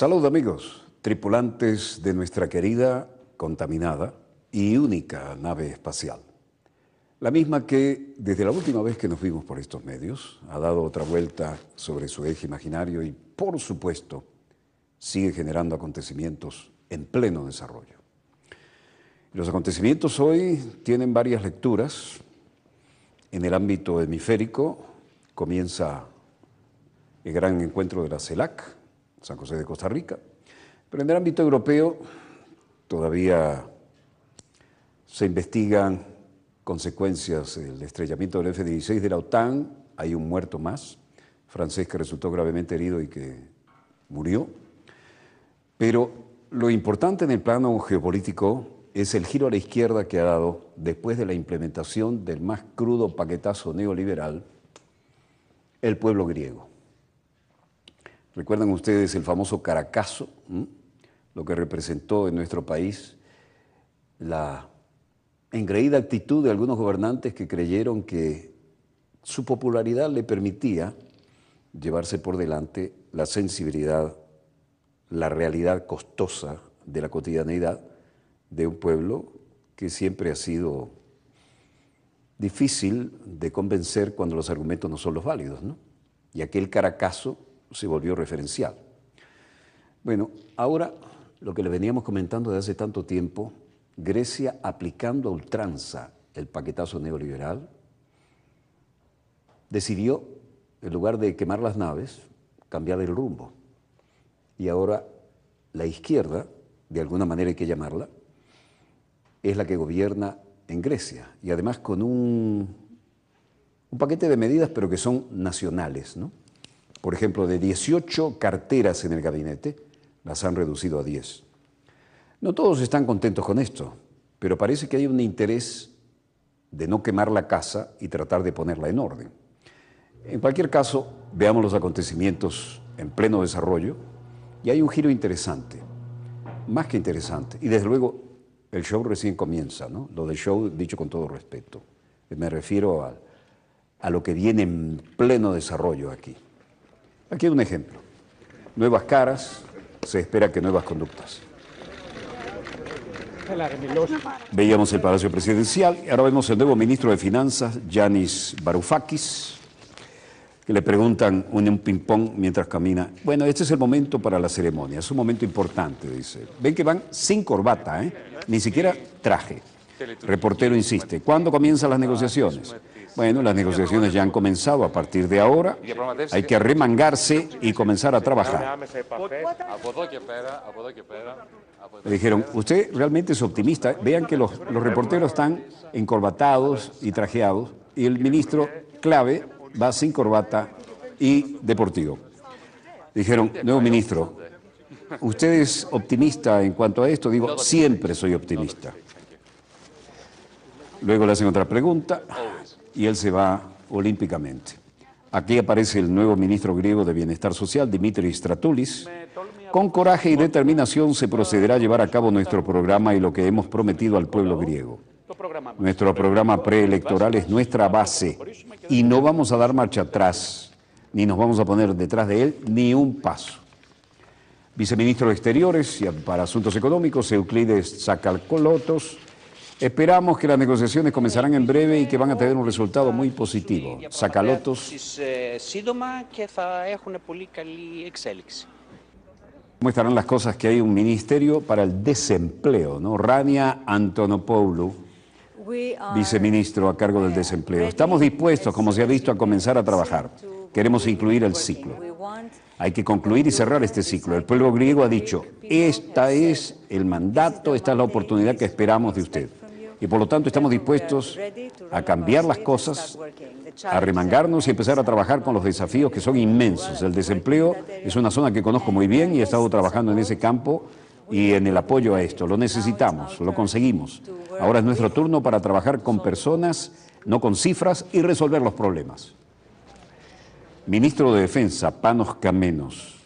Salud amigos, tripulantes de nuestra querida, contaminada y única nave espacial. La misma que, desde la última vez que nos vimos por estos medios, ha dado otra vuelta sobre su eje imaginario y, por supuesto, sigue generando acontecimientos en pleno desarrollo. Los acontecimientos hoy tienen varias lecturas. En el ámbito hemisférico comienza el gran encuentro de la CELAC, San José de Costa Rica, pero en el ámbito europeo todavía se investigan consecuencias del estrellamiento del F-16 de la OTAN. Hay un muerto más, francés, que resultó gravemente herido y que murió. Pero lo importante en el plano geopolítico es el giro a la izquierda que ha dado después de la implementación del más crudo paquetazo neoliberal el pueblo griego. ¿Recuerdan ustedes el famoso Caracazo? Lo que representó en nuestro país la engreída actitud de algunos gobernantes que creyeron que su popularidad le permitía llevarse por delante la sensibilidad, la realidad costosa de la cotidianeidad de un pueblo que siempre ha sido difícil de convencer cuando los argumentos no son los válidos, ¿no? Y aquel Caracazo se volvió referencial. Bueno, ahora lo que le veníamos comentando desde hace tanto tiempo, Grecia aplicando a ultranza el paquetazo neoliberal, decidió, en lugar de quemar las naves, cambiar el rumbo. Y ahora la izquierda, de alguna manera hay que llamarla, es la que gobierna en Grecia, y además con un paquete de medidas, pero que son nacionales, ¿no? Por ejemplo, de 18 carteras en el gabinete, las han reducido a 10. No todos están contentos con esto, pero parece que hay un interés de no quemar la casa y tratar de ponerla en orden. En cualquier caso, veamos los acontecimientos en pleno desarrollo, y hay un giro interesante, más que interesante, y desde luego el show recién comienza, ¿no? Lo del show dicho con todo respeto. Me refiero a lo que viene en pleno desarrollo aquí. Aquí hay un ejemplo. Nuevas caras, se espera que nuevas conductas. Veíamos el Palacio Presidencial y ahora vemos el nuevo ministro de Finanzas, Yanis Varoufakis, que le preguntan un ping-pong mientras camina. Bueno, este es el momento para la ceremonia, es un momento importante, dice. Ven que van sin corbata, ni siquiera traje. Reportero insiste, ¿cuándo comienzan las negociaciones? Bueno, las negociaciones ya han comenzado a partir de ahora. Hay que arremangarse y comenzar a trabajar. Le dijeron, usted realmente es optimista. Vean que los reporteros están encorbatados y trajeados y el ministro clave va sin corbata y deportivo. Dijeron, nuevo ministro, ¿usted es optimista en cuanto a esto? Digo, siempre soy optimista. Luego le hacen otra pregunta y él se va olímpicamente. Aquí aparece el nuevo ministro griego de Bienestar Social, Dimitris Stratoulis. Con coraje y determinación se procederá a llevar a cabo nuestro programa y lo que hemos prometido al pueblo griego. Nuestro programa preelectoral es nuestra base y no vamos a dar marcha atrás, ni nos vamos a poner detrás de él ni un paso. Viceministro de Exteriores y para Asuntos Económicos, Euclides Tsakalotos. Esperamos que las negociaciones comenzarán en breve y que van a tener un resultado muy positivo. Tsakalotos. ¿Cómo estarán las cosas que hay un ministerio para el desempleo, ¿no? Rania Antonopoulou, viceministro a cargo del desempleo. Estamos dispuestos, como se ha visto, a comenzar a trabajar. Queremos incluir el ciclo. Hay que concluir y cerrar este ciclo. El pueblo griego ha dicho, este es el mandato, esta es la oportunidad que esperamos de usted. Y por lo tanto estamos dispuestos a cambiar las cosas, a remangarnos y empezar a trabajar con los desafíos que son inmensos. El desempleo es una zona que conozco muy bien y he estado trabajando en ese campo y en el apoyo a esto. Lo necesitamos, lo conseguimos. Ahora es nuestro turno para trabajar con personas, no con cifras, y resolver los problemas. Ministro de Defensa, Panos Kamenos.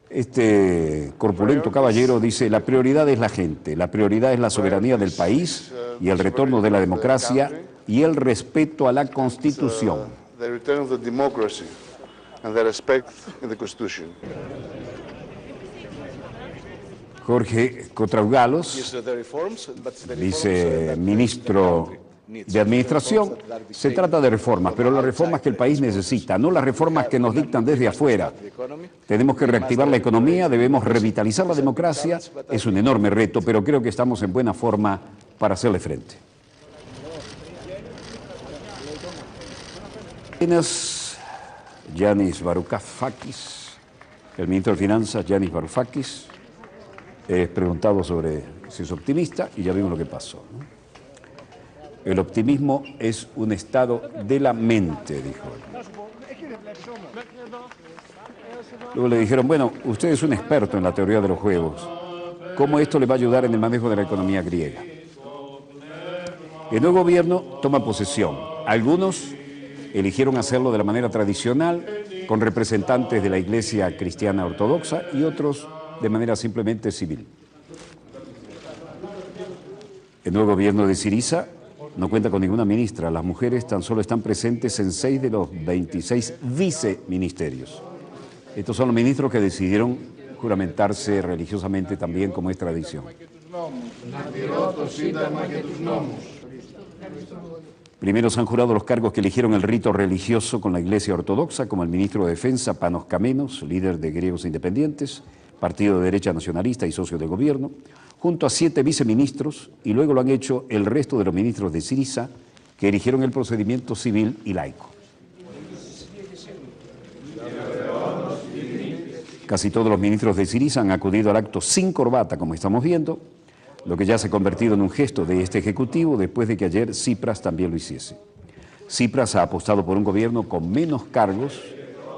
Este corpulento caballero dice, la prioridad es la gente, la prioridad es la soberanía del país y el retorno de la democracia y el respeto a la Constitución. Jorge Cotraugalos, viceministro de Administración. Se trata de reformas, pero las reformas que el país necesita, no las reformas que nos dictan desde afuera. Tenemos que reactivar la economía, debemos revitalizar la democracia. Es un enorme reto, pero creo que estamos en buena forma para hacerle frente. Yanis Varoufakis, el ministro de Finanzas, Yanis Varoufakis, preguntado sobre si es optimista y ya vimos lo que pasó, ¿no? El optimismo es un estado de la mente, dijo él. Luego le dijeron, bueno, usted es un experto en la teoría de los juegos. ¿Cómo esto le va a ayudar en el manejo de la economía griega? El nuevo gobierno toma posesión. Algunos eligieron hacerlo de la manera tradicional, con representantes de la Iglesia Cristiana Ortodoxa, y otros de manera simplemente civil. El nuevo gobierno de Syriza no cuenta con ninguna ministra. Las mujeres tan solo están presentes en 6 de los 26 viceministerios. Estos son los ministros que decidieron juramentarse religiosamente también, como es tradición. Primero se han jurado los cargos que eligieron el rito religioso con la Iglesia Ortodoxa, como el ministro de Defensa, Panos Kamenos, líder de Griegos Independientes, partido de derecha nacionalista y socio del gobierno, junto a 7 viceministros, y luego lo han hecho el resto de los ministros de Syriza, que eligieron el procedimiento civil y laico. Casi todos los ministros de Syriza han acudido al acto sin corbata, como estamos viendo, lo que ya se ha convertido en un gesto de este Ejecutivo después de que ayer Tsipras también lo hiciese. Tsipras ha apostado por un gobierno con menos cargos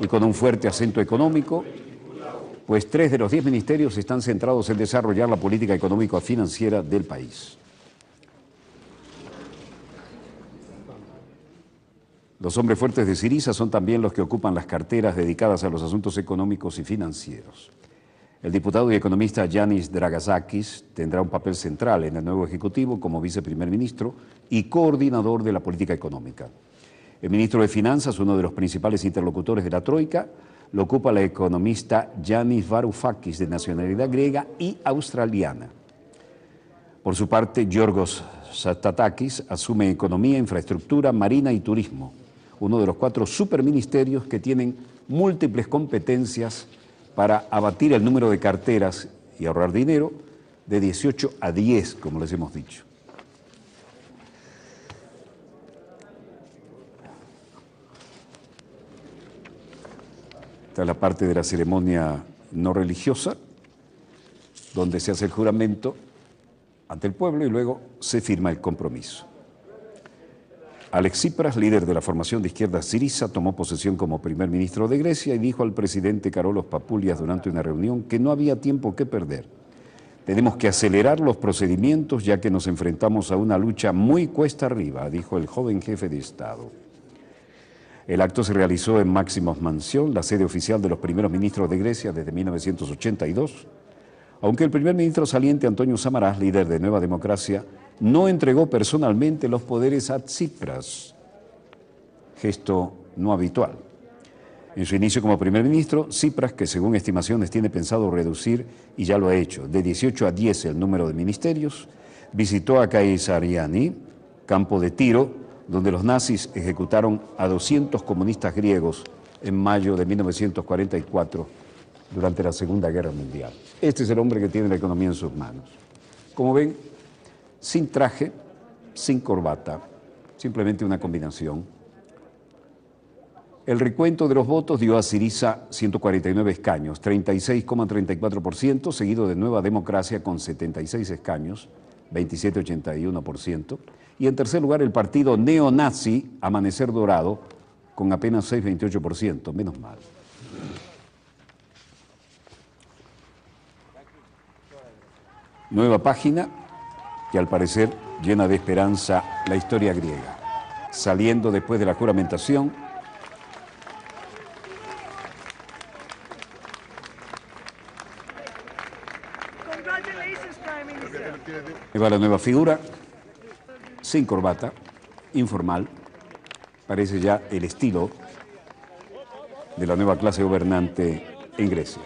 y con un fuerte acento económico, pues 3 de los 10 ministerios están centrados en desarrollar la política económico-financiera del país. Los hombres fuertes de Syriza son también los que ocupan las carteras dedicadas a los asuntos económicos y financieros. El diputado y economista Yanis Dragazakis tendrá un papel central en el nuevo Ejecutivo como viceprimer ministro y coordinador de la política económica. El ministro de Finanzas, uno de los principales interlocutores de la Troika, lo ocupa la economista Yanis Varoufakis, de nacionalidad griega y australiana. Por su parte, Giorgos Zastatakis asume Economía, Infraestructura, Marina y Turismo, uno de los 4 superministerios que tienen múltiples competencias para abatir el número de carteras y ahorrar dinero de 18 a 10, como les hemos dicho. Esta es la parte de la ceremonia no religiosa, donde se hace el juramento ante el pueblo y luego se firma el compromiso. Alex Tsipras, líder de la formación de izquierda Syriza, tomó posesión como primer ministro de Grecia y dijo al presidente Karolos Papoulias durante una reunión que no había tiempo que perder. Tenemos que acelerar los procedimientos ya que nos enfrentamos a una lucha muy cuesta arriba, dijo el joven jefe de Estado. El acto se realizó en Máximos Mansión, la sede oficial de los primeros ministros de Grecia desde 1982, aunque el primer ministro saliente Antonio Samaras, líder de Nueva Democracia, no entregó personalmente los poderes a Tsipras, gesto no habitual. En su inicio como primer ministro, Tsipras, que según estimaciones tiene pensado reducir, y ya lo ha hecho, de 18 a 10 el número de ministerios, visitó a Kayseriani, campo de tiro, donde los nazis ejecutaron a 200 comunistas griegos en mayo de 1944 durante la Segunda Guerra Mundial. Este es el hombre que tiene la economía en sus manos. Como ven, sin traje, sin corbata, simplemente una combinación. El recuento de los votos dio a Syriza 149 escaños, 36,34%, seguido de Nueva Democracia con 76 escaños, 27,81%, y en tercer lugar el partido neonazi Amanecer Dorado con apenas 6,28%, menos mal. Nueva página que al parecer llena de esperanza la historia griega. Saliendo después de la juramentación, va la nueva figura, sin corbata, informal, parece ya el estilo de la nueva clase gobernante en Grecia.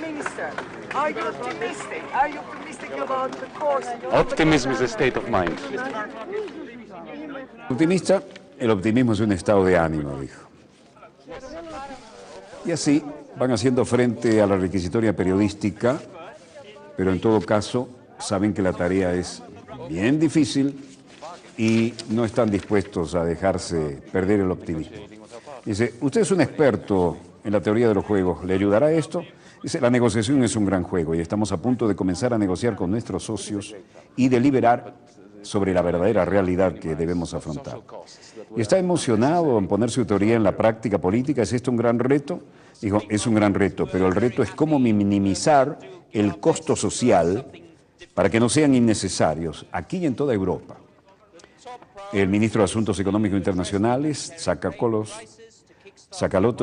Minister, are you optimistic? Are you optimistic about the course? Optimism is a state of mind. Optimista, el optimismo es un estado de ánimo, dijo. Y así van haciendo frente a la requisitoria periodística, pero en todo caso saben que la tarea es bien difícil y no están dispuestos a dejarse perder el optimismo. Dice, usted es un experto en la teoría de los juegos, ¿le ayudará esto? Dice, la negociación es un gran juego y estamos a punto de comenzar a negociar con nuestros socios y deliberar sobre la verdadera realidad que debemos afrontar. Y está emocionado en poner su teoría en la práctica política. ¿Es esto un gran reto? Dijo, es un gran reto, pero el reto es cómo minimizar el costo social para que no sean innecesarios aquí y en toda Europa. El ministro de Asuntos Económicos Internacionales, Tsakalotos,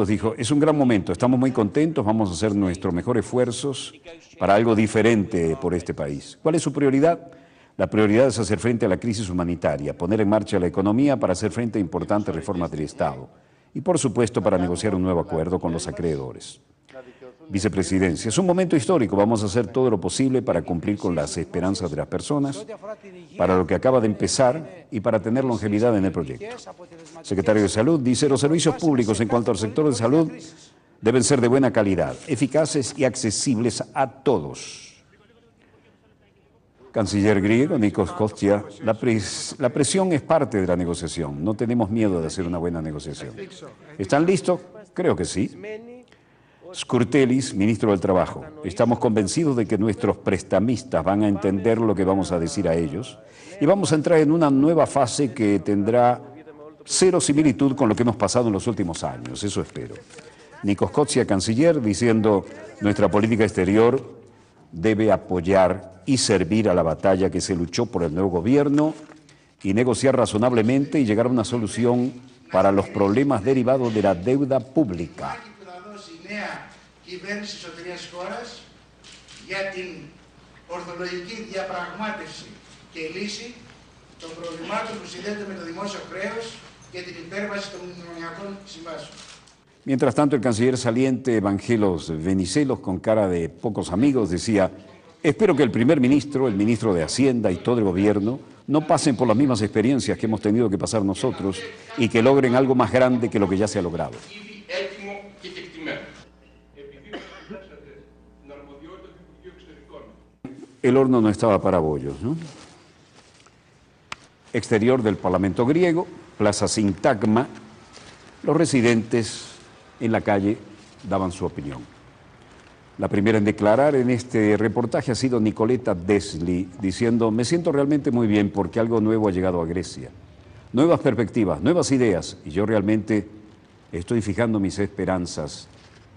dijo, es un gran momento, estamos muy contentos, vamos a hacer nuestros mejores esfuerzos para algo diferente por este país. ¿Cuál es su prioridad? La prioridad es hacer frente a la crisis humanitaria, poner en marcha la economía para hacer frente a importantes reformas del Estado y, por supuesto, para negociar un nuevo acuerdo con los acreedores. Vicepresidencia, es un momento histórico, vamos a hacer todo lo posible para cumplir con las esperanzas de las personas, para lo que acaba de empezar y para tener longevidad en el proyecto. Secretario de Salud dice, los servicios públicos en cuanto al sector de salud deben ser de buena calidad, eficaces y accesibles a todos. Canciller griego, Nikos Kostia, la presión es parte de la negociación, no tenemos miedo de hacer una buena negociación. ¿Están listos? Creo que sí. Skurtelis, ministro del Trabajo, estamos convencidos de que nuestros prestamistas van a entender lo que vamos a decir a ellos y vamos a entrar en una nueva fase que tendrá cero similitud con lo que hemos pasado en los últimos años, eso espero. Nikos Kostia, canciller, diciendo, nuestra política exterior debe apoyar y servir a la batalla que se luchó por el nuevo gobierno y negociar razonablemente y llegar a una solución para los problemas derivados de la deuda pública. Κυβέρνηση της εσωτερικής χώρας για την ορθολογική διαπραγμάτευση και λύση των προβλημάτων που συνδέονται με το δημόσιο χρέος και την υπέρβαση των μνημονιακών συμβάσεων. Mientras tanto, el canciller saliente Evangelos Venizelos, con cara de pocos amigos, decía, espero que el primer ministro, el ministro de Hacienda y todo el gobierno no pasen por las mismas experiencias que hemos tenido que pasar nosotros y que logren algo más grande que lo que ya se ha logrado. El horno no estaba para bollos, ¿no? Exterior del Parlamento griego, Plaza Sintagma, los residentes en la calle daban su opinión. La primera en declarar en este reportaje ha sido Nicoleta Desli, diciendo, me siento realmente muy bien porque algo nuevo ha llegado a Grecia. Nuevas perspectivas, nuevas ideas, y yo realmente estoy fijando mis esperanzas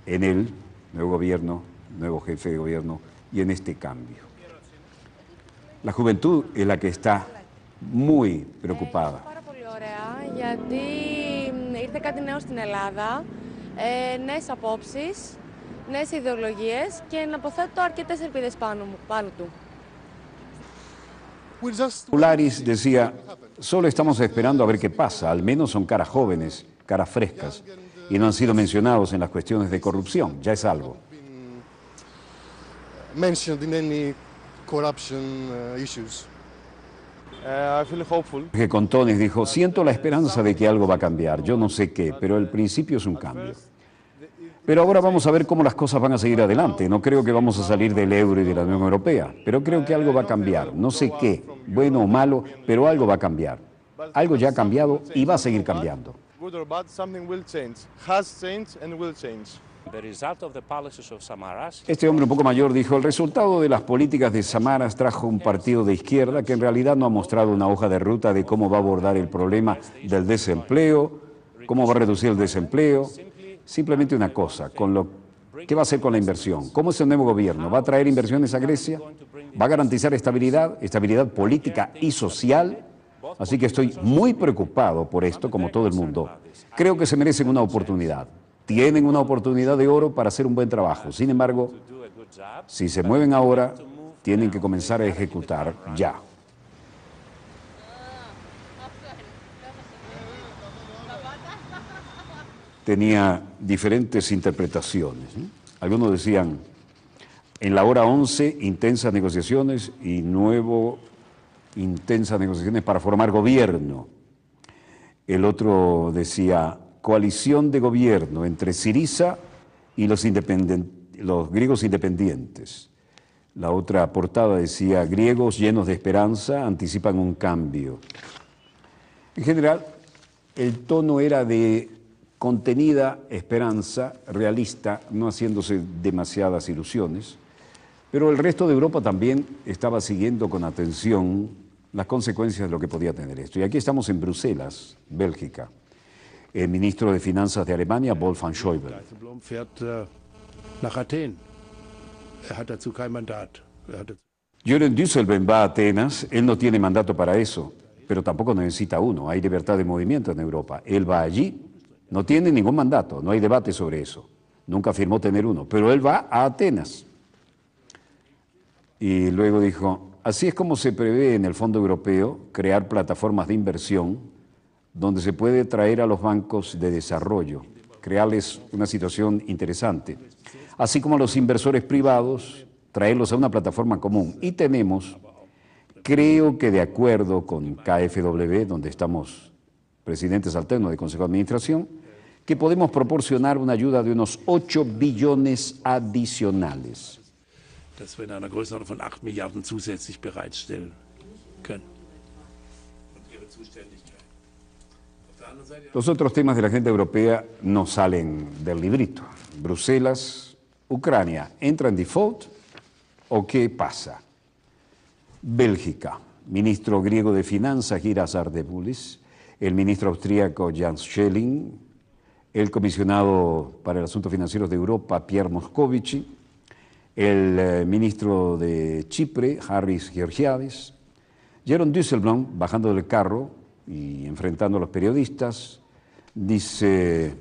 en el nuevo gobierno, nuevo jefe de gobierno y en este cambio. La juventud es la que está muy preocupada. Πάρα πολύ ωραία, γιατί ήρθε κάτι νέο στην Ελλάδα, νέες απόψεις, νέες ιδεολογίες και να αποθέτω αρκετές ελπίδες πάνω του. Polaris decía, solo estamos esperando a ver qué pasa, al menos son caras jóvenes, caras frescas, y no han sido mencionados en las cuestiones de corrupción, ya es algo. Jorge Contones dijo, siento la esperanza de que algo va a cambiar, yo no sé qué, pero el principio es un cambio. Pero ahora vamos a ver cómo las cosas van a seguir adelante. No creo que vamos a salir del euro y de la Unión Europea, pero creo que algo va a cambiar. No sé qué, bueno o malo, pero algo va a cambiar. Algo ya ha cambiado y va a seguir cambiando. Este hombre un poco mayor dijo, el resultado de las políticas de Samaras trajo un partido de izquierda que en realidad no ha mostrado una hoja de ruta de cómo va a abordar el problema del desempleo, cómo va a reducir el desempleo. Simplemente una cosa, ¿qué va a hacer con la inversión? ¿Cómo es el nuevo gobierno? ¿Va a traer inversiones a Grecia? ¿Va a garantizar estabilidad política y social? Así que estoy muy preocupado por esto, como todo el mundo. Creo que se merecen una oportunidad. Tienen una oportunidad de oro para hacer un buen trabajo. Sin embargo, si se mueven ahora, tienen que comenzar a ejecutar ya. tenía diferentes interpretaciones, ¿no? Algunos decían, en la hora 11, intensas negociaciones y nuevo, intensas negociaciones para formar gobierno. El otro decía, coalición de gobierno entre Syriza y los griegos independientes. La otra portada decía, griegos llenos de esperanza anticipan un cambio. En general, el tono era de contenida esperanza realista, no haciéndose demasiadas ilusiones, pero el resto de Europa también estaba siguiendo con atención las consecuencias de lo que podía tener esto. Y aquí estamos en Bruselas, Bélgica. El ministro de Finanzas de Alemania, Wolfgang Schäuble. Dijsselbloem fährt nach Athen. Hat dazu kein Mandat. Jürgen Dijsselbloem va a Atenas, él no tiene mandato para eso, pero tampoco necesita uno, hay libertad de movimiento en Europa. Él va allí, no tiene ningún mandato, no hay debate sobre eso, nunca afirmó tener uno, pero él va a Atenas. Y luego dijo, así es como se prevé en el Fondo Europeo crear plataformas de inversión donde se puede traer a los bancos de desarrollo, crearles una situación interesante, así como a los inversores privados, traerlos a una plataforma común. Y tenemos, creo que de acuerdo con KfW, donde estamos presidentes alternos del Consejo de Administración, que podemos proporcionar una ayuda de unos 8 billones adicionales. Dass wir in einer Größenordnung von 8 Milliarden zusätzlich bereitstellen können. Los otros temas de la agenda europea no salen del librito. Bruselas, Ucrania, ¿entra en default o qué pasa? Bélgica, ministro griego de Finanzas, Giras Ardeboulis, el ministro austríaco Jans Schelling, el comisionado para el Asuntos Financieros de Europa, Pierre Moscovici, el ministro de Chipre, Harris Georgiadis, Jeroen Dijsselbloem, bajando del carro y enfrentando a los periodistas, dice: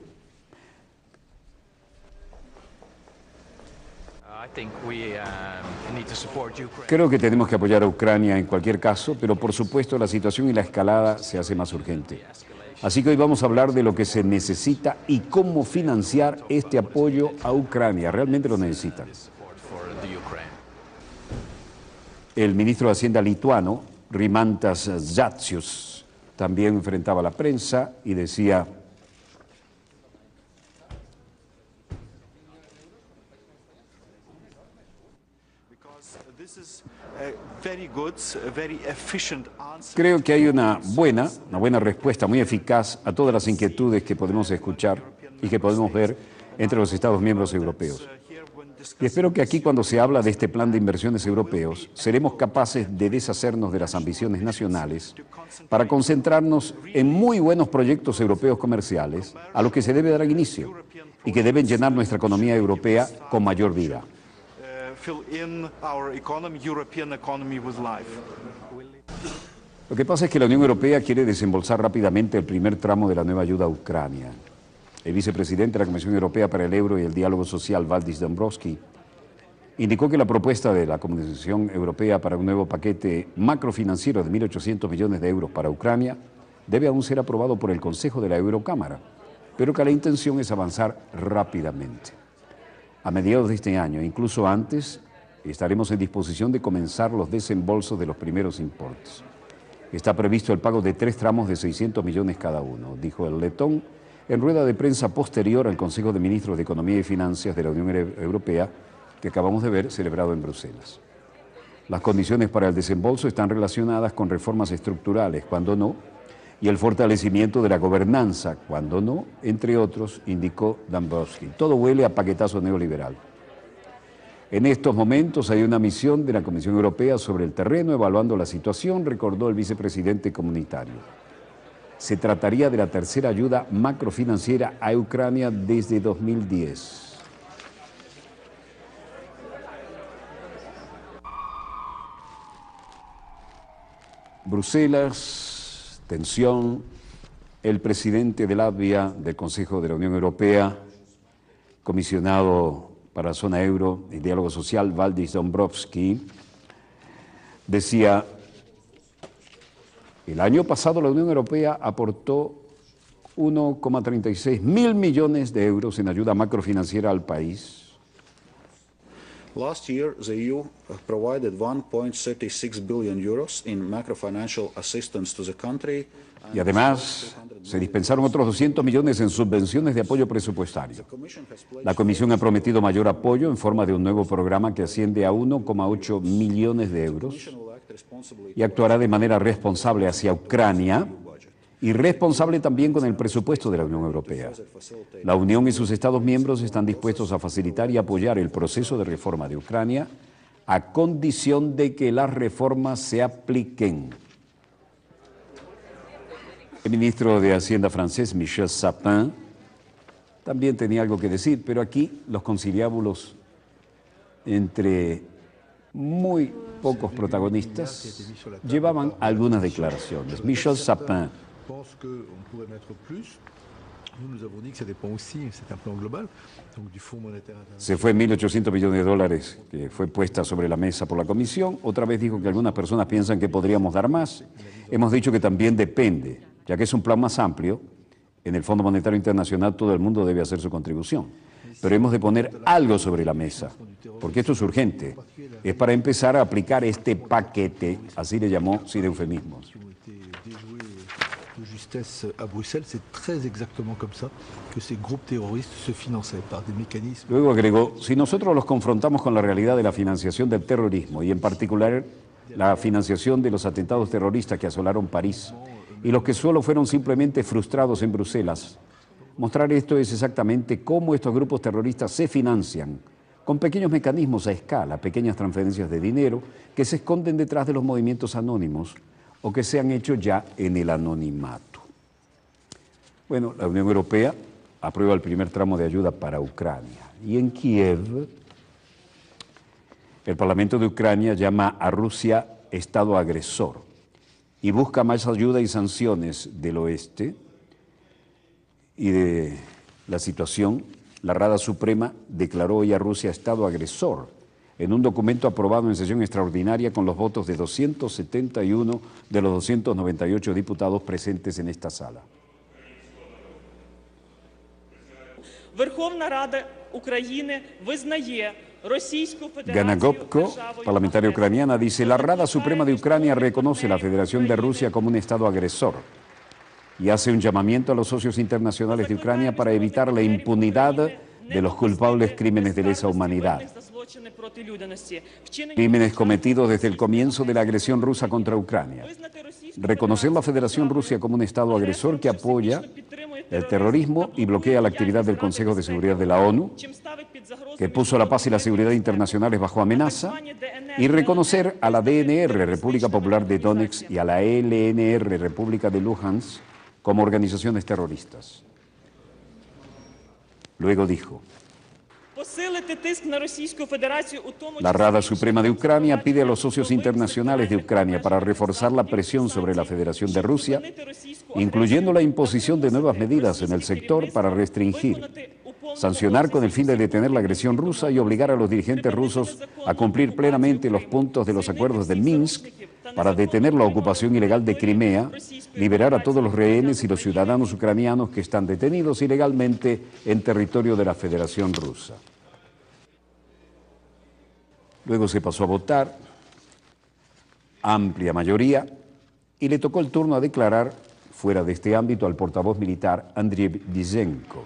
creo que tenemos que apoyar a Ucrania en cualquier caso, pero por supuesto la situación y la escalada se hace más urgente. Así que hoy vamos a hablar de lo que se necesita y cómo financiar este apoyo a Ucrania. Realmente lo necesitan. El ministro de Hacienda lituano, Rimantas Zatsius, también enfrentaba a la prensa y decía: creo que hay una buena respuesta, muy eficaz a todas las inquietudes que podemos escuchar y que podemos ver entre los Estados miembros europeos. Y espero que aquí, cuando se habla de este plan de inversiones europeos, seremos capaces de deshacernos de las ambiciones nacionales para concentrarnos en muy buenos proyectos europeos comerciales a los que se debe dar inicio y que deben llenar nuestra economía europea con mayor vida. Lo que pasa es que la Unión Europea quiere desembolsar rápidamente el primer tramo de la nueva ayuda a Ucrania. El vicepresidente de la Comisión Europea para el Euro y el Diálogo Social, Valdis Dombrovskis, indicó que la propuesta de la Comisión Europea para un nuevo paquete macrofinanciero de 1.800 millones de euros para Ucrania debe aún ser aprobado por el Consejo de la Eurocámara, pero que la intención es avanzar rápidamente. A mediados de este año, incluso antes, estaremos en disposición de comenzar los desembolsos de los primeros importes. Está previsto el pago de 3 tramos de 600 millones cada uno, dijo el letón en rueda de prensa posterior al Consejo de Ministros de Economía y Finanzas de la Unión Europea que acabamos de ver celebrado en Bruselas. Las condiciones para el desembolso están relacionadas con reformas estructurales, cuando no, y el fortalecimiento de la gobernanza, cuando no, entre otros, indicó Dombrovskis. Todo huele a paquetazo neoliberal. En estos momentos hay una misión de la Comisión Europea sobre el terreno evaluando la situación, recordó el vicepresidente comunitario. Se trataría de la tercera ayuda macrofinanciera a Ucrania desde 2010. Bruselas, tensión. El presidente de Latvia, del Consejo de la Unión Europea, comisionado para la zona euro y diálogo social, Valdis Dombrovskis, decía: el año pasado la Unión Europea aportó 1,36 mil millones de euros en ayuda macrofinanciera al país. Last year, the EU provided 1.36 billion euros in macrofinancial assistance to the country. Y además se dispensaron otros 200 millones en subvenciones de apoyo presupuestario. La Comisión ha prometido mayor apoyo en forma de un nuevo programa que asciende a 1,8 millones de euros y actuará de manera responsable hacia Ucrania y responsable también con el presupuesto de la Unión Europea. La Unión y sus Estados miembros están dispuestos a facilitar y apoyar el proceso de reforma de Ucrania a condición de que las reformas se apliquen. El ministro de Hacienda francés, Michel Sapin, también tenía algo que decir, pero aquí los conciliábulos entre muy pocos protagonistas llevaban algunas declaraciones. Michel Sapin pense qu'on pourrait mettre plus. Nous avons dit que ça dépend aussi, c'est un plan global, donc du Fonds monétaire international. Se fue 1.800 millones de dólares que fue puesta sobre la mesa por la Comisión. Otra vez dijo que algunas personas piensan que podríamos dar más. Hemos dicho que también depende, ya que es un plan más amplio. En el Fondo Monetario Internacional todo el mundo debe hacer su contribución. Pero hemos de poner algo sobre la mesa, porque esto es urgente. Es para empezar a aplicar este paquete, así le llamó sin eufemismos. De justesse à Bruxelles, c'est très exactement comme ça que ces groupes terroristes se finançaient par des mécanismes. Luego agregó, si nosotros los confrontamos con la realidad de la financiación del terrorismo y en particular la financiación de los atentados terroristas que asolaron París y los que solo fueron simplemente frustrados en Bruselas, mostrar esto es exactamente cómo estos grupos terroristas se financian con pequeños mecanismos a escala, pequeñas transferencias de dinero que se esconden detrás de los movimientos anónimos o que se han hecho ya en el anonimato. Bueno, la Unión Europea aprueba el primer tramo de ayuda para Ucrania. Y en Kiev, el Parlamento de Ucrania llama a Rusia Estado agresor y busca más ayuda y sanciones del oeste y de la situación. La Rada Suprema declaró hoy a Rusia Estado agresor en un documento aprobado en sesión extraordinaria con los votos de 271 de los 298 diputados presentes en esta sala. Верховна Рада України визнає Російську Федерацію Ganagopko, parlamentaria ucraniana, dice: la Rada Suprema de Ucrania reconoce la Federación de Rusia como un Estado agresor y hace un llamamiento a los socios internacionales de Ucrania para evitar la impunidad de los culpables crímenes de lesa humanidad. Crímenes cometidos desde el comienzo de la agresión rusa contra Ucrania. Reconocer la Federación Rusa como un Estado agresor que apoya el terrorismo y bloquea la actividad del Consejo de Seguridad de la ONU, que puso la paz y la seguridad internacionales bajo amenaza, y reconocer a la DNR, República Popular de Donetsk, y a la LNR, República de Luhansk, como organizaciones terroristas. Luego dijo: la Rada Suprema de Ucrania pide a los socios internacionales de Ucrania para reforzar la presión sobre la Federación de Rusia, incluyendo la imposición de nuevas medidas en el sector para restringir, sancionar con el fin de detener la agresión rusa y obligar a los dirigentes rusos a cumplir plenamente los puntos de los acuerdos de Minsk para detener la ocupación ilegal de Crimea, liberar a todos los rehenes y los ciudadanos ucranianos que están detenidos ilegalmente en territorio de la Federación Rusa. Luego se pasó a votar, amplia mayoría, y le tocó el turno a declarar, fuera de este ámbito, al portavoz militar Andriy Lysenko.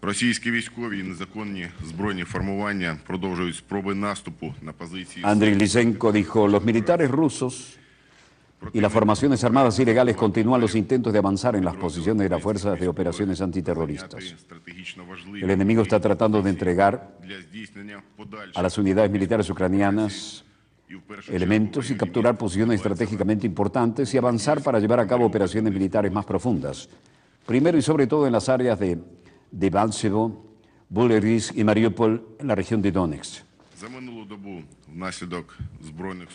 Російські військові і незаконні збройні формування продовжують спроби наступу на позиції. Andriy Lysenko dijo: los militares rusos y las formaciones armadas ilegales continúan los intentos de avanzar en las posiciones de las fuerzas de operaciones antiterroristas. El enemigo está tratando de entregar a las unidades militares ucranianas elementos y capturar posiciones estratégicamente importantes y avanzar para llevar a cabo operaciones militares más profundas, primero y sobre todo en las áreas de Debaltsevo, Buleris y Mariupol en la región de Donetsk.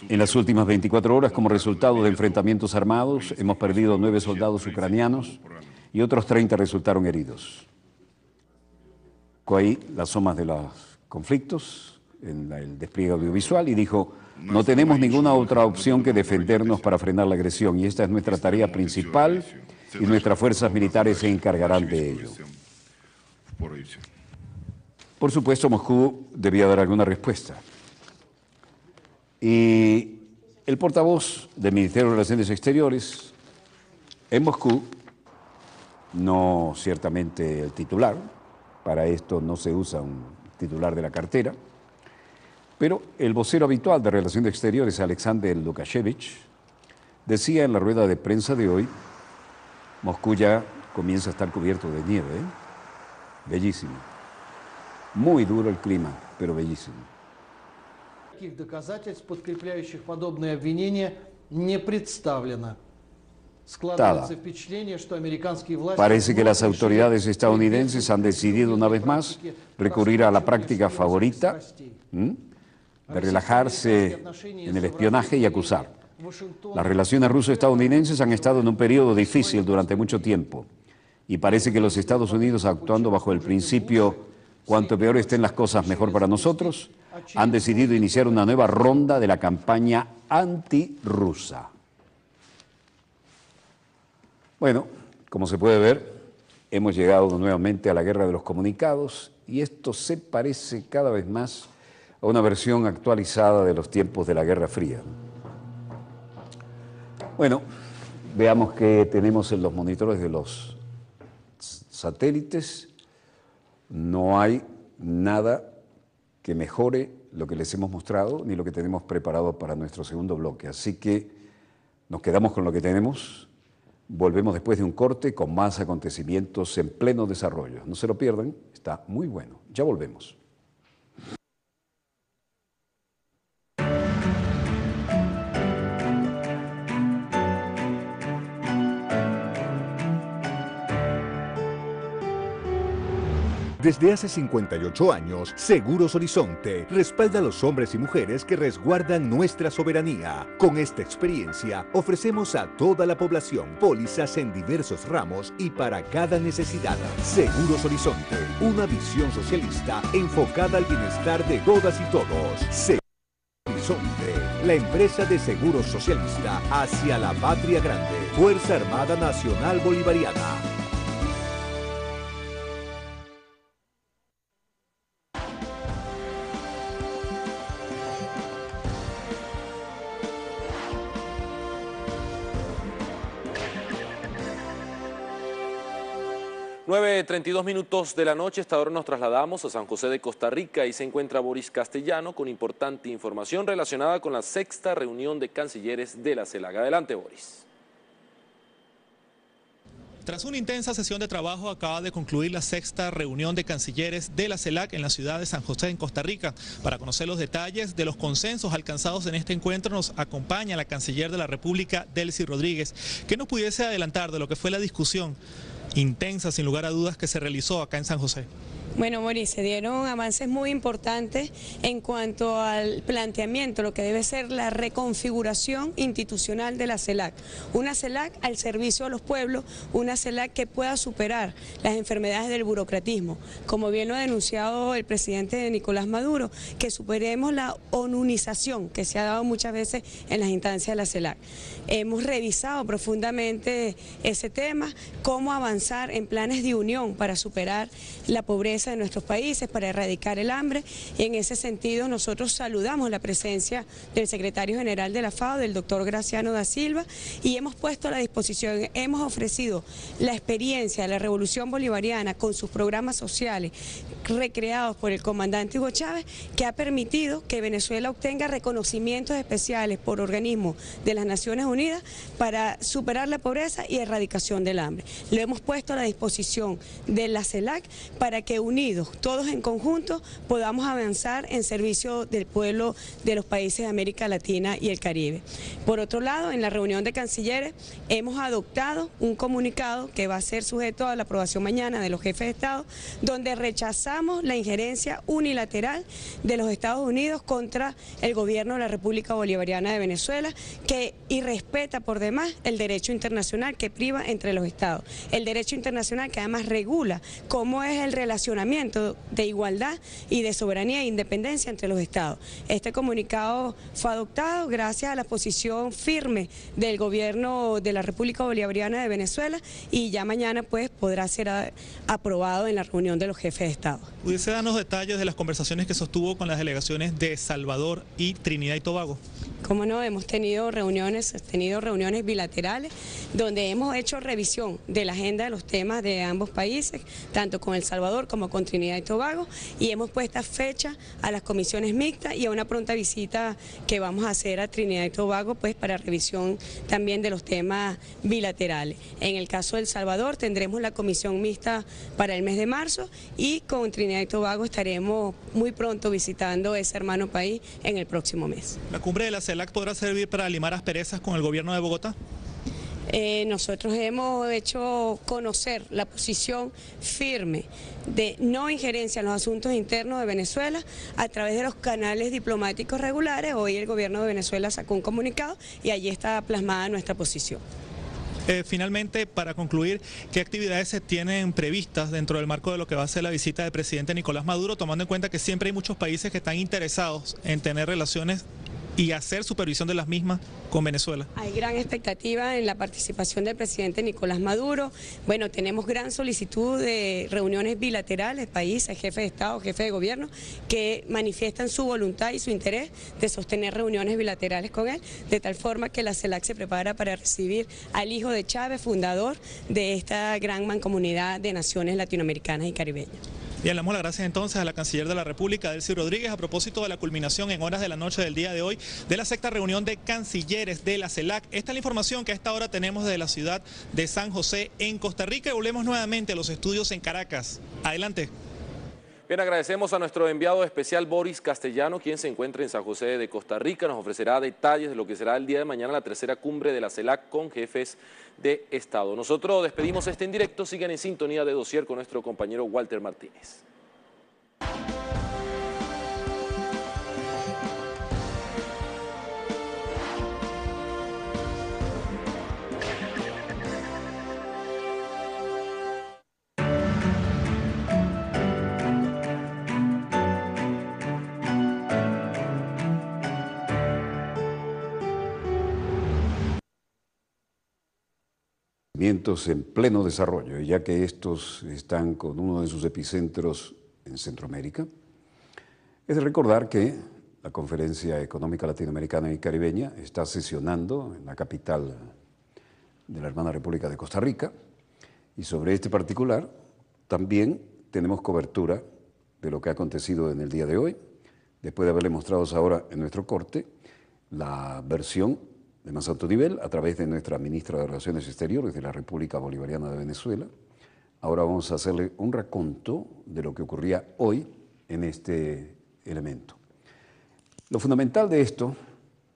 En las últimas 24 horas, como resultado de enfrentamientos armados, hemos perdido 9 soldados ucranianos y otros 30 resultaron heridos. buscó ahí las somas de los conflictos en el despliegue audiovisual y dijo: no tenemos ninguna otra opción que defendernos para frenar la agresión y esta es nuestra tarea principal y nuestras fuerzas militares se encargarán de ello. Por supuesto, Moscú debía dar alguna respuesta. Y el portavoz del Ministerio de Relaciones Exteriores en Moscú, no ciertamente el titular, para esto no se usa un titular de la cartera, pero el vocero habitual de Relaciones Exteriores, Alexander Lukashevich, decía en la rueda de prensa de hoy: Moscú ya comienza a estar cubierto de nieve, ¿eh? Bellísimo. Muy duro el clima, pero bellísimo. Таких доказательств, подкрепляющих подобные обвинения, не представлено. Складывается впечатление, что американские власти... Parece que las autoridades estadounidenses han decidido una vez más recurrir a la práctica favorita de relajarse en el espionaje y acusar. Las relaciones ruso-estadounidenses han estado en un periodo difícil durante mucho tiempo y parece que los Estados Unidos, actuando bajo el principio cuanto peor estén las cosas, mejor para nosotros, han decidido iniciar una nueva ronda de la campaña antirrusa. Bueno, como se puede ver, hemos llegado nuevamente a la guerra de los comunicados y esto se parece cada vez más a una versión actualizada de los tiempos de la Guerra Fría. Bueno, veamos qué tenemos en los monitores de los satélites. No hay nada que mejore lo que les hemos mostrado ni lo que tenemos preparado para nuestro segundo bloque. Así que nos quedamos con lo que tenemos. Volvemos después de un corte con más acontecimientos en pleno desarrollo. No se lo pierdan, está muy bueno. Ya volvemos. Desde hace 58 años, Seguros Horizonte respalda a los hombres y mujeres que resguardan nuestra soberanía. Con esta experiencia, ofrecemos a toda la población pólizas en diversos ramos y para cada necesidad. Seguros Horizonte, una visión socialista enfocada al bienestar de todas y todos. Seguros Horizonte, la empresa de seguros socialista hacia la patria grande. Fuerza Armada Nacional Bolivariana. (9:32 de la noche). Hasta ahora nos trasladamos a San José de Costa Rica y se encuentra Boris Castellano con importante información relacionada con la 6ª reunión de cancilleres de la CELAC. Adelante, Boris. Tras una intensa sesión de trabajo, acaba de concluir la 6ª reunión de cancilleres de la CELAC en la ciudad de San José, en Costa Rica. Para conocer los detalles de los consensos alcanzados en este encuentro, nos acompaña la canciller de la República, Delcy Rodríguez. ¿Qué nos pudiese adelantar de lo que fue la discusión intensa, sin lugar a dudas, que se realizó acá en San José? Bueno, Boris, se dieron avances muy importantes en cuanto al planteamiento, lo que debe ser la reconfiguración institucional de la CELAC. Una CELAC al servicio de los pueblos, una CELAC que pueda superar las enfermedades del burocratismo. Como bien lo ha denunciado el presidente Nicolás Maduro, que superemos la onunización que se ha dado muchas veces en las instancias de la CELAC. Hemos revisado profundamente ese tema, cómo avanzar en planes de unión para superar la pobreza de nuestros países, para erradicar el hambre, y en ese sentido nosotros saludamos la presencia del secretario general de la FAO, del doctor Graciano da Silva, y hemos puesto a la disposición, hemos ofrecido la experiencia de la Revolución Bolivariana con sus programas sociales recreados por el comandante Hugo Chávez, que ha permitido que Venezuela obtenga reconocimientos especiales por organismos de las Naciones Unidas para superar la pobreza y erradicación del hambre. Lo hemos puesto a la disposición de la CELAC para que unidos, todos en conjunto, podamos avanzar en servicio del pueblo de los países de América Latina y el Caribe. Por otro lado, en la reunión de cancilleres hemos adoptado un comunicado que va a ser sujeto a la aprobación mañana de los jefes de Estado, donde rechazamos la injerencia unilateral de los Estados Unidos contra el gobierno de la República Bolivariana de Venezuela, que irrespeta por demás el derecho internacional que priva entre los Estados. El derecho internacional que además regula cómo es el relacionamiento razonamiento de igualdad y de soberanía e independencia entre los estados. Este comunicado fue adoptado gracias a la posición firme del gobierno de la República Bolivariana de Venezuela y ya mañana pues podrá ser aprobado en la reunión de los jefes de Estado. ¿Pudiese darnos detalles de las conversaciones que sostuvo con las delegaciones de Salvador y Trinidad y Tobago? Como no, hemos tenido reuniones bilaterales donde hemos hecho revisión de la agenda de los temas de ambos países, tanto con El Salvador como con Trinidad y Tobago, y hemos puesto fecha a las comisiones mixtas y a una pronta visita que vamos a hacer a Trinidad y Tobago pues para revisión también de los temas bilaterales. En el caso de El Salvador tendremos la comisión mixta para el mes de marzo y con Trinidad y Tobago estaremos muy pronto visitando ese hermano país en el próximo mes. ¿La cumbre de la CELAC podrá servir para limar asperezas con el gobierno de Bogotá? Nosotros hemos hecho conocer la posición firme de no injerencia en los asuntos internos de Venezuela a través de los canales diplomáticos regulares. Hoy el gobierno de Venezuela sacó un comunicado y allí está plasmada nuestra posición. Finalmente, para concluir, ¿qué actividades se tienen previstas dentro del marco de lo que va a ser la visita del presidente Nicolás Maduro, tomando en cuenta que siempre hay muchos países que están interesados en tener relaciones y hacer supervisión de las mismas con Venezuela? Hay gran expectativa en la participación del presidente Nicolás Maduro. Bueno, tenemos gran solicitud de reuniones bilaterales, países, jefes de Estado, jefes de gobierno, que manifiestan su voluntad y su interés de sostener reuniones bilaterales con él, de tal forma que la CELAC se prepara para recibir al hijo de Chávez, fundador de esta gran mancomunidad de naciones latinoamericanas y caribeñas. Bien, le damos las gracias entonces a la Canciller de la República, Delcy Rodríguez, a propósito de la culminación en horas de la noche del día de hoy de la sexta reunión de cancilleres de la CELAC. Esta es la información que a esta hora tenemos desde la ciudad de San José en Costa Rica y volvemos nuevamente a los estudios en Caracas. Adelante. Bien, agradecemos a nuestro enviado especial Boris Castellano, quien se encuentra en San José de Costa Rica. Nos ofrecerá detalles de lo que será el día de mañana la tercera cumbre de la CELAC con jefes de Estado. Nosotros despedimos este en directo. Sigan en sintonía de Dossier con nuestro compañero Walter Martínez. En pleno desarrollo, ya que estos están con uno de sus epicentros en Centroamérica. Es de recordar que la Conferencia Económica Latinoamericana y Caribeña está sesionando en la capital de la hermana República de Costa Rica, y sobre este particular también tenemos cobertura de lo que ha acontecido en el día de hoy, después de haberle mostrado ahora en nuestro corte la versión de más alto nivel a través de nuestra ministra de Relaciones Exteriores de la República Bolivariana de Venezuela. Ahora vamos a hacerle un raconto de lo que ocurría hoy en este elemento. Lo fundamental de esto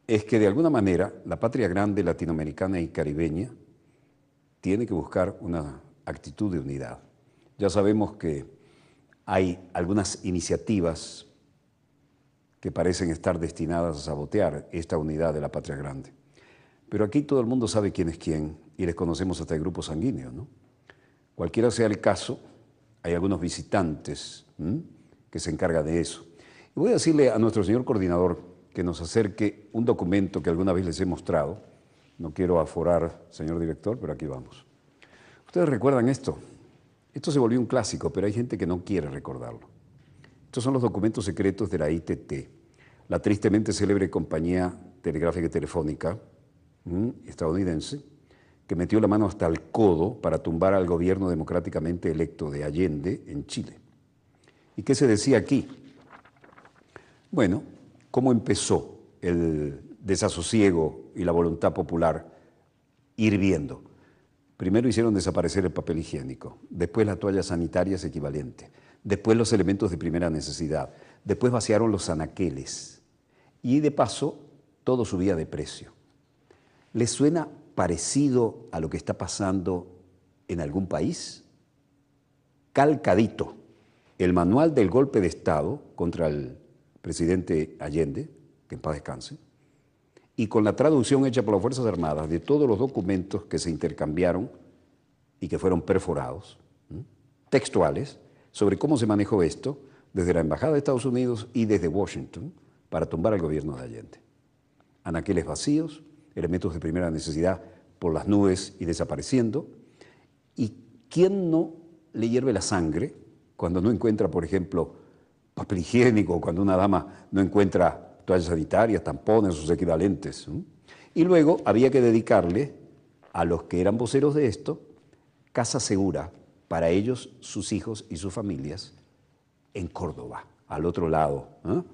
es que de alguna manera la patria grande latinoamericana y caribeña tiene que buscar una actitud de unidad. Ya sabemos que hay algunas iniciativas que parecen estar destinadas a sabotear esta unidad de la patria grande. Pero aquí todo el mundo sabe quién es quién y les conocemos hasta el grupo sanguíneo, ¿no? Cualquiera sea el caso, hay algunos visitantes que se encargan de eso. Y voy a decirle a nuestro señor coordinador que nos acerque un documento que alguna vez les he mostrado. No quiero aforar, señor director, pero aquí vamos. ¿Ustedes recuerdan esto? Esto se volvió un clásico, pero hay gente que no quiere recordarlo. Estos son los documentos secretos de la ITT, la tristemente célebre compañía telegráfica y telefónica estadounidense, que metió la mano hasta el codo para tumbar al gobierno democráticamente electo de Allende en Chile. ¿Y qué se decía aquí? Bueno, ¿cómo empezó el desasosiego y la voluntad popular hirviendo? Primero hicieron desaparecer el papel higiénico, después las toallas sanitarias equivalentes, después los elementos de primera necesidad, después vaciaron los anaqueles y de paso todo subía de precio. ¿Les suena parecido a lo que está pasando en algún país? Calcadito, el manual del golpe de Estado contra el presidente Allende, que en paz descanse, y con la traducción hecha por las Fuerzas Armadas de todos los documentos que se intercambiaron y que fueron perforados, textuales, sobre cómo se manejó esto desde la Embajada de Estados Unidos y desde Washington para tumbar al gobierno de Allende. Anaqueles vacíos, elementos de primera necesidad por las nubes y desapareciendo. ¿Y quién no le hierve la sangre cuando no encuentra, por ejemplo, papel higiénico, cuando una dama no encuentra toallas sanitarias, tampones o sus equivalentes? Y luego había que dedicarle a los que eran voceros de esto casa segura para ellos, sus hijos y sus familias en Córdoba, al otro lado, ¿no?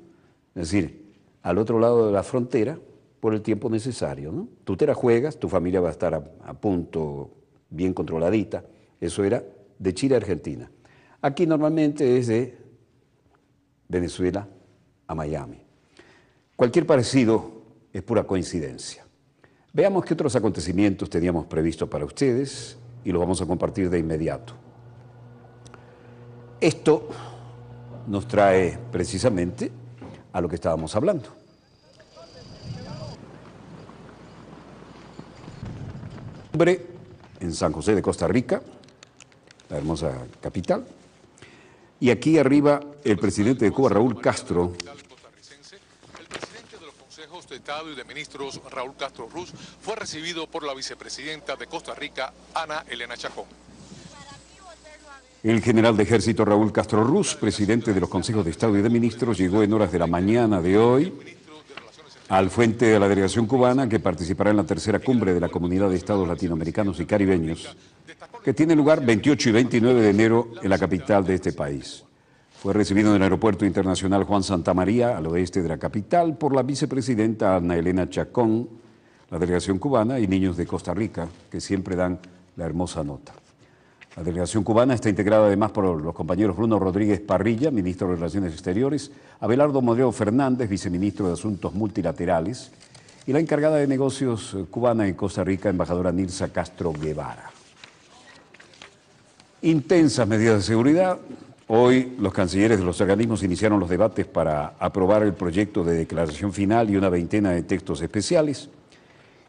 Es decir, al otro lado de la frontera por el tiempo necesario, ¿no? Tú te la juegas, tu familia va a estar a punto, bien controladita. Eso era de Chile a Argentina. Aquí normalmente es de Venezuela a Miami. Cualquier parecido es pura coincidencia. Veamos qué otros acontecimientos teníamos previstos para ustedes y los vamos a compartir de inmediato. Esto nos trae precisamente a lo que estábamos hablando. En San José de Costa Rica, la hermosa capital, y aquí arriba el presidente de Cuba, Raúl Castro. El presidente de los consejos de Estado y de ministros, Raúl Castro Ruz, fue recibido por la vicepresidenta de Costa Rica, Ana Elena Chacón. El general de ejército Raúl Castro Ruz, presidente de los consejos de Estado y de ministros, llegó en horas de la mañana de hoy al frente de la delegación cubana que participará en la tercera cumbre de la Comunidad de Estados Latinoamericanos y Caribeños, que tiene lugar 28 y 29 de enero en la capital de este país. Fue recibido en el Aeropuerto Internacional Juan Santamaría, al oeste de la capital, por la vicepresidenta Ana Elena Chacón, la delegación cubana y niños de Costa Rica, que siempre dan la hermosa nota. La delegación cubana está integrada además por los compañeros Bruno Rodríguez Parrilla, ministro de Relaciones Exteriores, Abelardo Modrero Fernández, viceministro de Asuntos Multilaterales, y la encargada de negocios cubana en Costa Rica, embajadora Nilsa Castro Guevara. Intensas medidas de seguridad. Hoy los cancilleres de los organismos iniciaron los debates para aprobar el proyecto de declaración final y una veintena de textos especiales.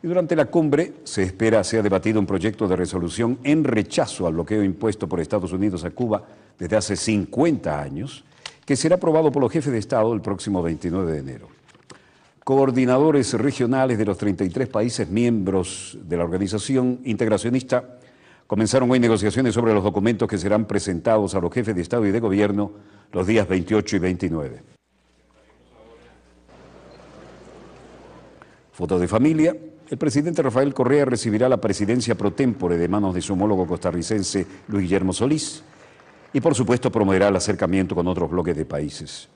Y durante la cumbre se espera sea debatido un proyecto de resolución en rechazo al bloqueo impuesto por Estados Unidos a Cuba desde hace 50 años, que será aprobado por los jefes de Estado el próximo 29 de enero. Coordinadores regionales de los 33 países miembros de la organización integracionista comenzaron hoy negociaciones sobre los documentos que serán presentados a los jefes de Estado y de Gobierno los días 28 y 29. Foto de familia. El presidente Rafael Correa recibirá la presidencia pro tempore de manos de su homólogo costarricense Luis Guillermo Solís y, por supuesto, promoverá el acercamiento con otros bloques de países.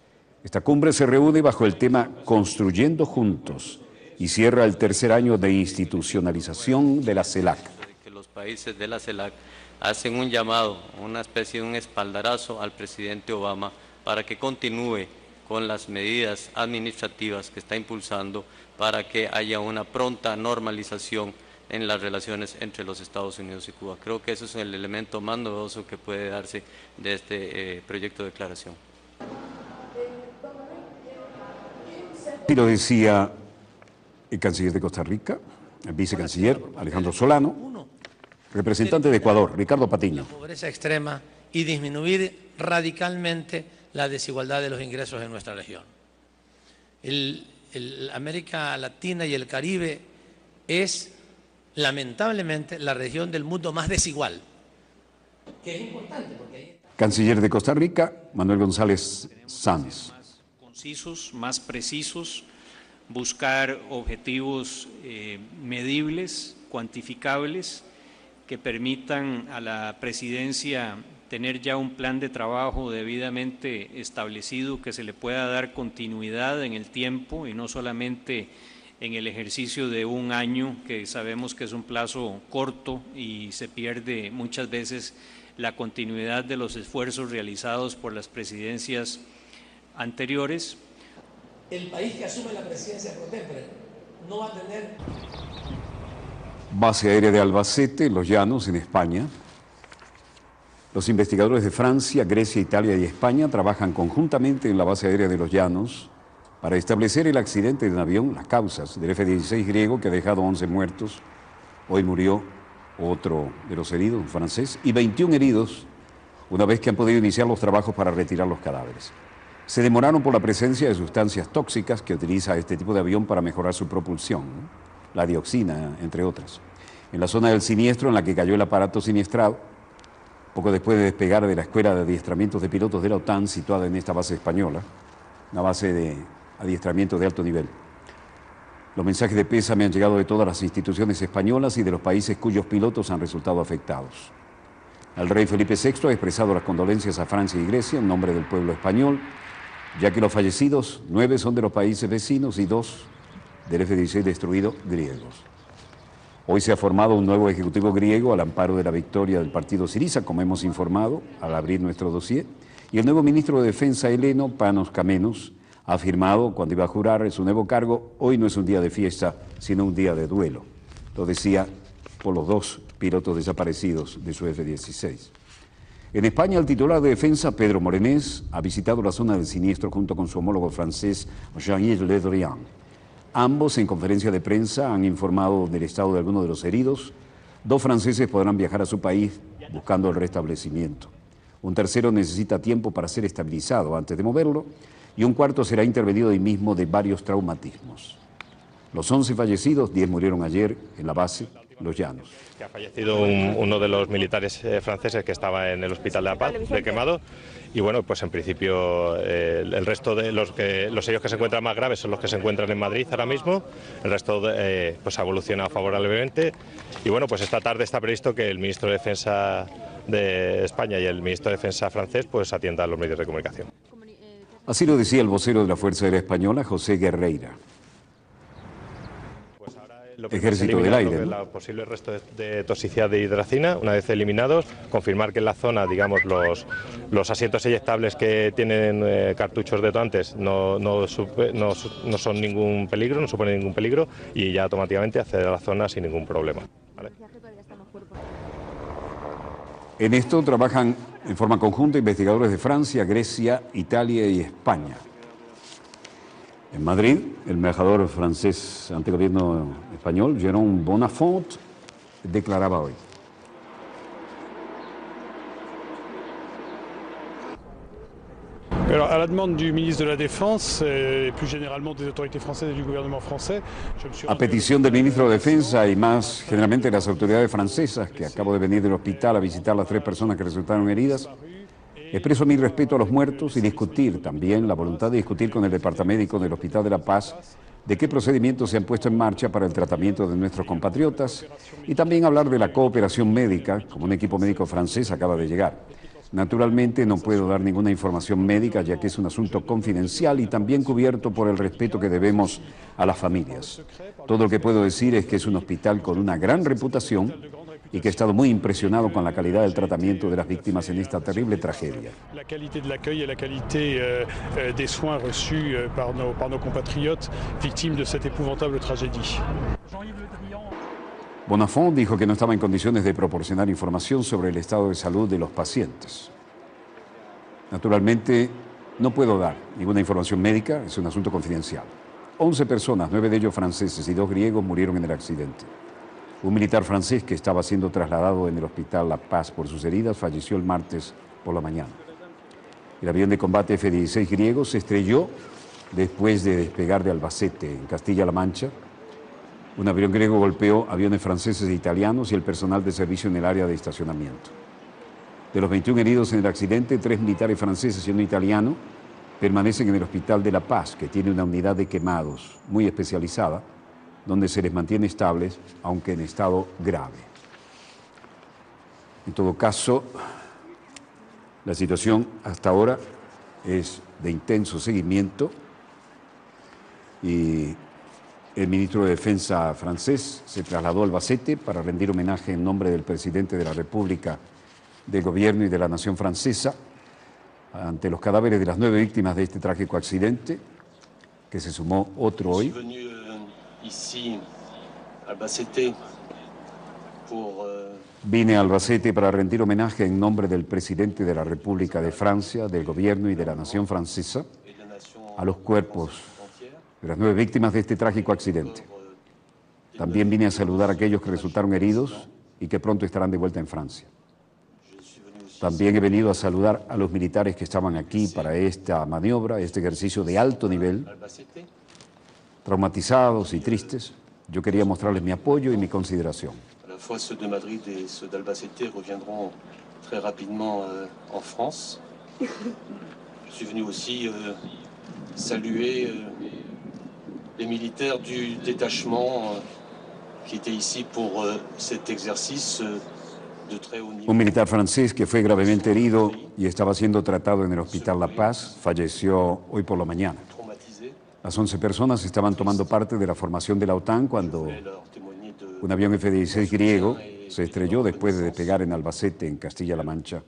Esta cumbre se reúne bajo el tema Construyendo Juntos y cierra el tercer año de institucionalización de la CELAC. Que los países de la CELAC hacen un llamado, una especie de un espaldarazo al presidente Obama para que continúe con las medidas administrativas que está impulsando para que haya una pronta normalización en las relaciones entre los Estados Unidos y Cuba. Creo que eso es el elemento más novedoso que puede darse de este proyecto de declaración. Y lo decía el canciller de Costa Rica, el vicecanciller Alejandro Solano, representante de Ecuador, Ricardo Patiño. La pobreza extrema y disminuir radicalmente la desigualdad de los ingresos en nuestra región. América Latina y el Caribe es lamentablemente la región del mundo más desigual, que es importante porque ahí está. Canciller de Costa Rica, Manuel González Sanz. Más concisos, más precisos, buscar objetivos medibles, cuantificables, que permitan a la presidencia tener ya un plan de trabajo debidamente establecido que se le pueda dar continuidad en el tiempo y no solamente en el ejercicio de un año, que sabemos que es un plazo corto y se pierde muchas veces la continuidad de los esfuerzos realizados por las presidencias anteriores. El país que asume la presidencia pro tempore no va a tener... Base aérea de Albacete, Los Llanos, en España. Los investigadores de Francia, Grecia, Italia y España trabajan conjuntamente en la base aérea de Los Llanos para establecer el accidente de un avión, las causas del F-16 griego que ha dejado 11 muertos. Hoy murió otro de los heridos, un francés, y 21 heridos una vez que han podido iniciar los trabajos para retirar los cadáveres. Se demoraron por la presencia de sustancias tóxicas que utiliza este tipo de avión para mejorar su propulsión, ¿no? La dioxina, entre otras. En la zona del siniestro en la que cayó el aparato siniestrado, poco después de despegar de la Escuela de Adiestramientos de Pilotos de la OTAN, situada en esta base española, una base de adiestramiento de alto nivel. Los mensajes de pésame han llegado de todas las instituciones españolas y de los países cuyos pilotos han resultado afectados. El rey Felipe VI ha expresado las condolencias a Francia y Grecia en nombre del pueblo español, ya que los fallecidos, 9 son de los países vecinos y 2 del F-16 destruido griegos. Hoy se ha formado un nuevo ejecutivo griego al amparo de la victoria del partido Syriza, como hemos informado al abrir nuestro dossier, y el nuevo ministro de Defensa, Heleno Panos Kamenos, ha afirmado cuando iba a jurar su nuevo cargo: hoy no es un día de fiesta, sino un día de duelo. Lo decía por los 2 pilotos desaparecidos de su F-16. En España, el titular de Defensa, Pedro Morenés, ha visitado la zona del siniestro junto con su homólogo francés, Jean-Yves Le Drian. Ambos, en conferencia de prensa, han informado del estado de algunos de los heridos. 2 franceses podrán viajar a su país buscando el restablecimiento. Un tercero necesita tiempo para ser estabilizado antes de moverlo, y un cuarto será intervenido ahí mismo de varios traumatismos. Los 11 fallecidos, 10 murieron ayer en la base Los Llanos. Que ha fallecido uno de los militares franceses que estaba en el Hospital de la Paz, de Quemado, y bueno, pues en principio el resto de los heridos que se encuentran más graves son los que se encuentran en Madrid ahora mismo. El resto pues ha evolucionado favorablemente, y bueno, pues esta tarde está previsto que el ministro de Defensa de España y el ministro de Defensa francés pues atiendan los medios de comunicación. Así lo decía el vocero de la Fuerza Aérea Española, José Guerreira. Ejército del Aire, ¿no? El posible resto de toxicidad de hidracina, una vez eliminados, confirmar que en la zona, digamos, los asientos eyectables que tienen cartuchos detonantes no son ningún peligro, no suponen ningún peligro, y ya automáticamente acceder a la zona sin ningún problema, ¿vale? En esto trabajan en forma conjunta investigadores de Francia, Grecia, Italia y España. En Madrid, el embajador francés ante el gobierno español, Jérôme Bonafont, declaraba hoy: Alors, à la demande du ministre de la Défense et plus généralement des autorités françaises et du gouvernement français, je me suis a petición del ministro de Defensa y más generalmente de las autoridades francesas, que acabo de venir del hospital a visitar las 3 personas que resultaron heridas, expreso mi respeto a los muertos y discutir también la voluntad de discutir con el Departamento Médico del Hospital de la Paz de qué procedimientos se han puesto en marcha para el tratamiento de nuestros compatriotas, y también hablar de la cooperación médica, como un equipo médico francés acaba de llegar. Naturalmente no puedo dar ninguna información médica, ya que es un asunto confidencial y también cubierto por el respeto que debemos a las familias. Todo lo que puedo decir es que es un hospital con una gran reputación y que he estado muy impresionado con la calidad del tratamiento de las víctimas en esta terrible tragedia. La qualité de l'accueil et la qualité des soins reçus par nos compatriotes victimes de cette épouvantable tragédie. Bonafont dijo que no estaba en condiciones de proporcionar información sobre el estado de salud de los pacientes. Naturalmente, no puedo dar ninguna información médica, es un asunto confidencial. 11 personas, 9 de ellos franceses y 2 griegos, murieron en el accidente. Un militar francés que estaba siendo trasladado en el Hospital La Paz por sus heridas falleció el martes por la mañana. El avión de combate F-16 griego se estrelló después de despegar de Albacete, en Castilla-La Mancha. Un avión griego golpeó aviones franceses e italianos y el personal de servicio en el área de estacionamiento. De los 21 heridos en el accidente, 3 militares franceses y 1 italiano permanecen en el Hospital de La Paz, que tiene una unidad de quemados muy especializada, donde se les mantiene estables, aunque en estado grave. En todo caso, la situación hasta ahora es de intenso seguimiento, y el ministro de Defensa francés se trasladó a Albacete para rendir homenaje en nombre del presidente de la República, del gobierno y de la nación francesa ante los cadáveres de las 9 víctimas de este trágico accidente, que se sumó otro hoy. Vine a Albacete para rendir homenaje en nombre del presidente de la República de Francia, del gobierno y de la nación francesa a los cuerpos de las 9 víctimas de este trágico accidente. También vine a saludar a aquellos que resultaron heridos y que pronto estarán de vuelta en Francia. También he venido a saludar a los militares que estaban aquí para esta maniobra, este ejercicio de alto nivel, traumatizados y tristes. Yo quería mostrarles mi apoyo y mi consideración. À la fois ceux de Madrid et ceux d'Albacete reviendront très rapidement en France. Je suis venu aussi saluer les militaires du détachement qui étaient ici pour cet exercice de très haut niveau. Un militar francés que fue gravemente herido y estaba siendo tratado en el Hospital La Paz falleció hoy por la mañana. Las 11 personas estaban tomando parte de la formación de la OTAN cuando un avión F-16 griego se estrelló después de despegar en Albacete, en Castilla-La Mancha.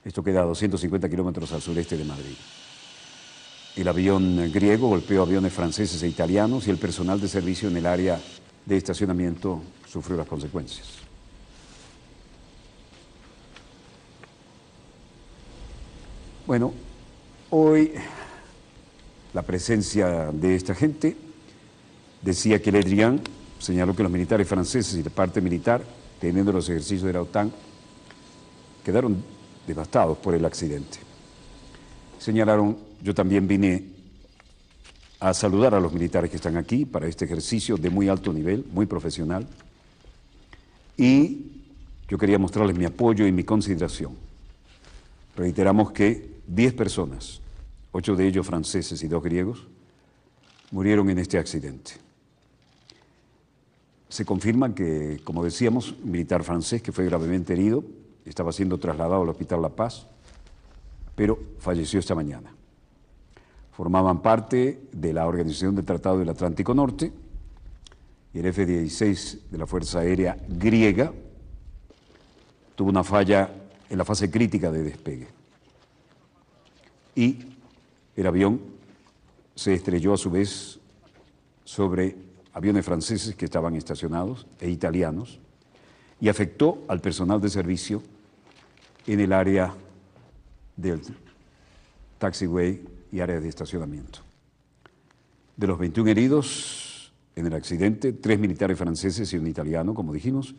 Esto queda a 250 kilómetros al sureste de Madrid. El avión griego golpeó aviones franceses e italianos y el personal de servicio en el área de estacionamiento sufrió las consecuencias. Bueno, hoy la presencia de esta gente decía que Le Drian señaló que los militares franceses y la parte militar, teniendo los ejercicios de la OTAN, quedaron devastados por el accidente. Señalaron, yo también vine a saludar a los militares que están aquí para este ejercicio de muy alto nivel, muy profesional, y yo quería mostrarles mi apoyo y mi consideración. Reiteramos que 10 personas, 8 de ellos franceses y 2 griegos, murieron en este accidente. Se confirma que, como decíamos, un militar francés que fue gravemente herido, estaba siendo trasladado al Hospital La Paz, pero falleció esta mañana. Formaban parte de la Organización del Tratado del Atlántico Norte y el F-16 de la Fuerza Aérea griega tuvo una falla en la fase crítica de despegue. Y el avión se estrelló a su vez sobre aviones franceses que estaban estacionados e italianos y afectó al personal de servicio en el área del taxiway y área de estacionamiento. De los 21 heridos en el accidente, 3 militares franceses y un italiano, como dijimos,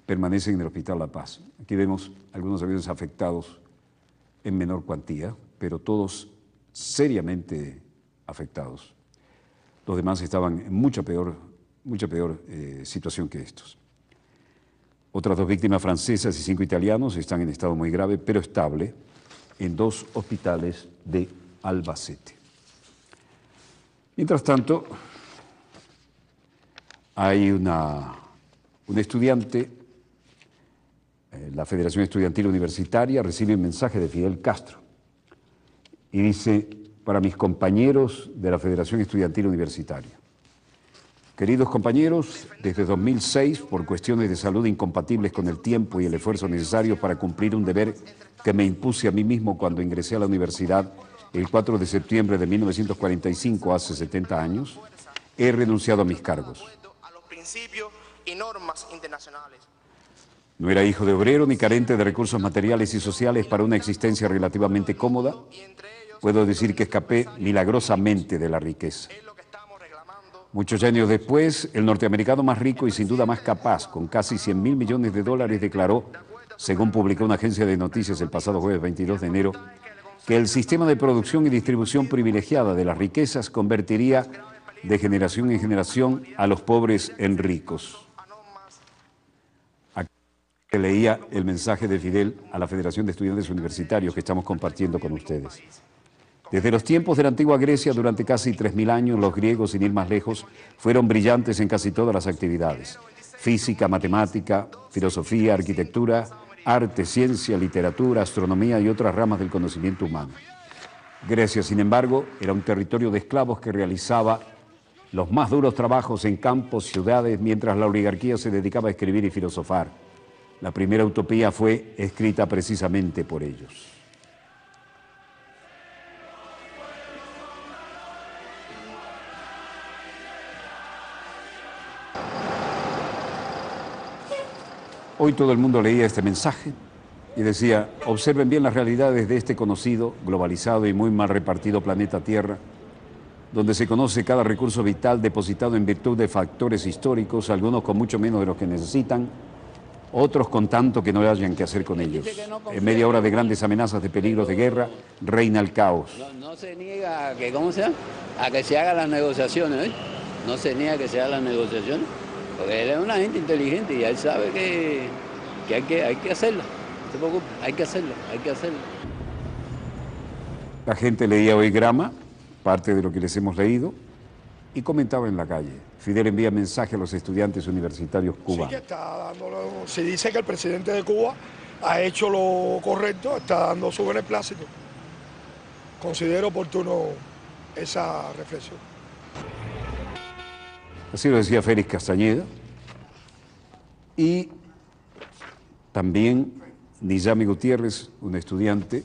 permanecen en el Hospital La Paz. Aquí vemos algunos aviones afectados en menor cuantía, pero todos seriamente afectados. Los demás estaban en mucha peor situación que estos. Otras 2 víctimas francesas y 5 italianos están en estado muy grave, pero estable, en 2 hospitales de Albacete. Mientras tanto, hay un estudiante, la Federación Estudiantil Universitaria recibe un mensaje de Fidel Castro y dice: para mis compañeros de la Federación Estudiantil Universitaria. Queridos compañeros, desde 2006, por cuestiones de salud incompatibles con el tiempo y el esfuerzo necesario para cumplir un deber que me impuse a mí mismo cuando ingresé a la universidad el 4 de septiembre de 1945, hace 70 años, he renunciado a mis cargos. No era hijo de obrero ni carente de recursos materiales y sociales para una existencia relativamente cómoda. Puedo decir que escapé milagrosamente de la riqueza. Muchos años después, el norteamericano más rico y sin duda más capaz, con casi 100.000 millones de dólares, declaró, según publicó una agencia de noticias el pasado jueves 22 de enero, que el sistema de producción y distribución privilegiada de las riquezas convertiría de generación en generación a los pobres en ricos. Aquí leía el mensaje de Fidel a la Federación de Estudiantes Universitarios que estamos compartiendo con ustedes. Desde los tiempos de la antigua Grecia, durante casi 3.000 años, los griegos, sin ir más lejos, fueron brillantes en casi todas las actividades: física, matemática, filosofía, arquitectura, arte, ciencia, literatura, astronomía y otras ramas del conocimiento humano. Grecia, sin embargo, era un territorio de esclavos que realizaba los más duros trabajos en campos, ciudades, mientras la oligarquía se dedicaba a escribir y filosofar. La primera utopía fue escrita precisamente por ellos. Hoy todo el mundo leía este mensaje y decía: observen bien las realidades de este conocido, globalizado y muy mal repartido planeta Tierra, donde se conoce cada recurso vital depositado en virtud de factores históricos, algunos con mucho menos de lo que necesitan, otros con tanto que no hayan que hacer con ellos. En media hora de grandes amenazas de peligros de guerra, reina el caos. No se niega a que, ¿cómo se llama? A que se hagan las negociaciones, ¿eh? No se niega a que se hagan las negociaciones, porque él es una gente inteligente y él sabe que hay que hacerlas. No se preocupe, hay que hacerlo, hay que hacerlo. La gente leía hoy Grama, parte de lo que les hemos leído, y comentaba en la calle. Fidel envía mensaje a los estudiantes universitarios cubanos. Sí, que está dándolo, se dice que el presidente de Cuba ha hecho lo correcto, está dando su beneplácito. Considero oportuno esa reflexión. Así lo decía Félix Castañeda. Y también Niyami Gutiérrez, un estudiante,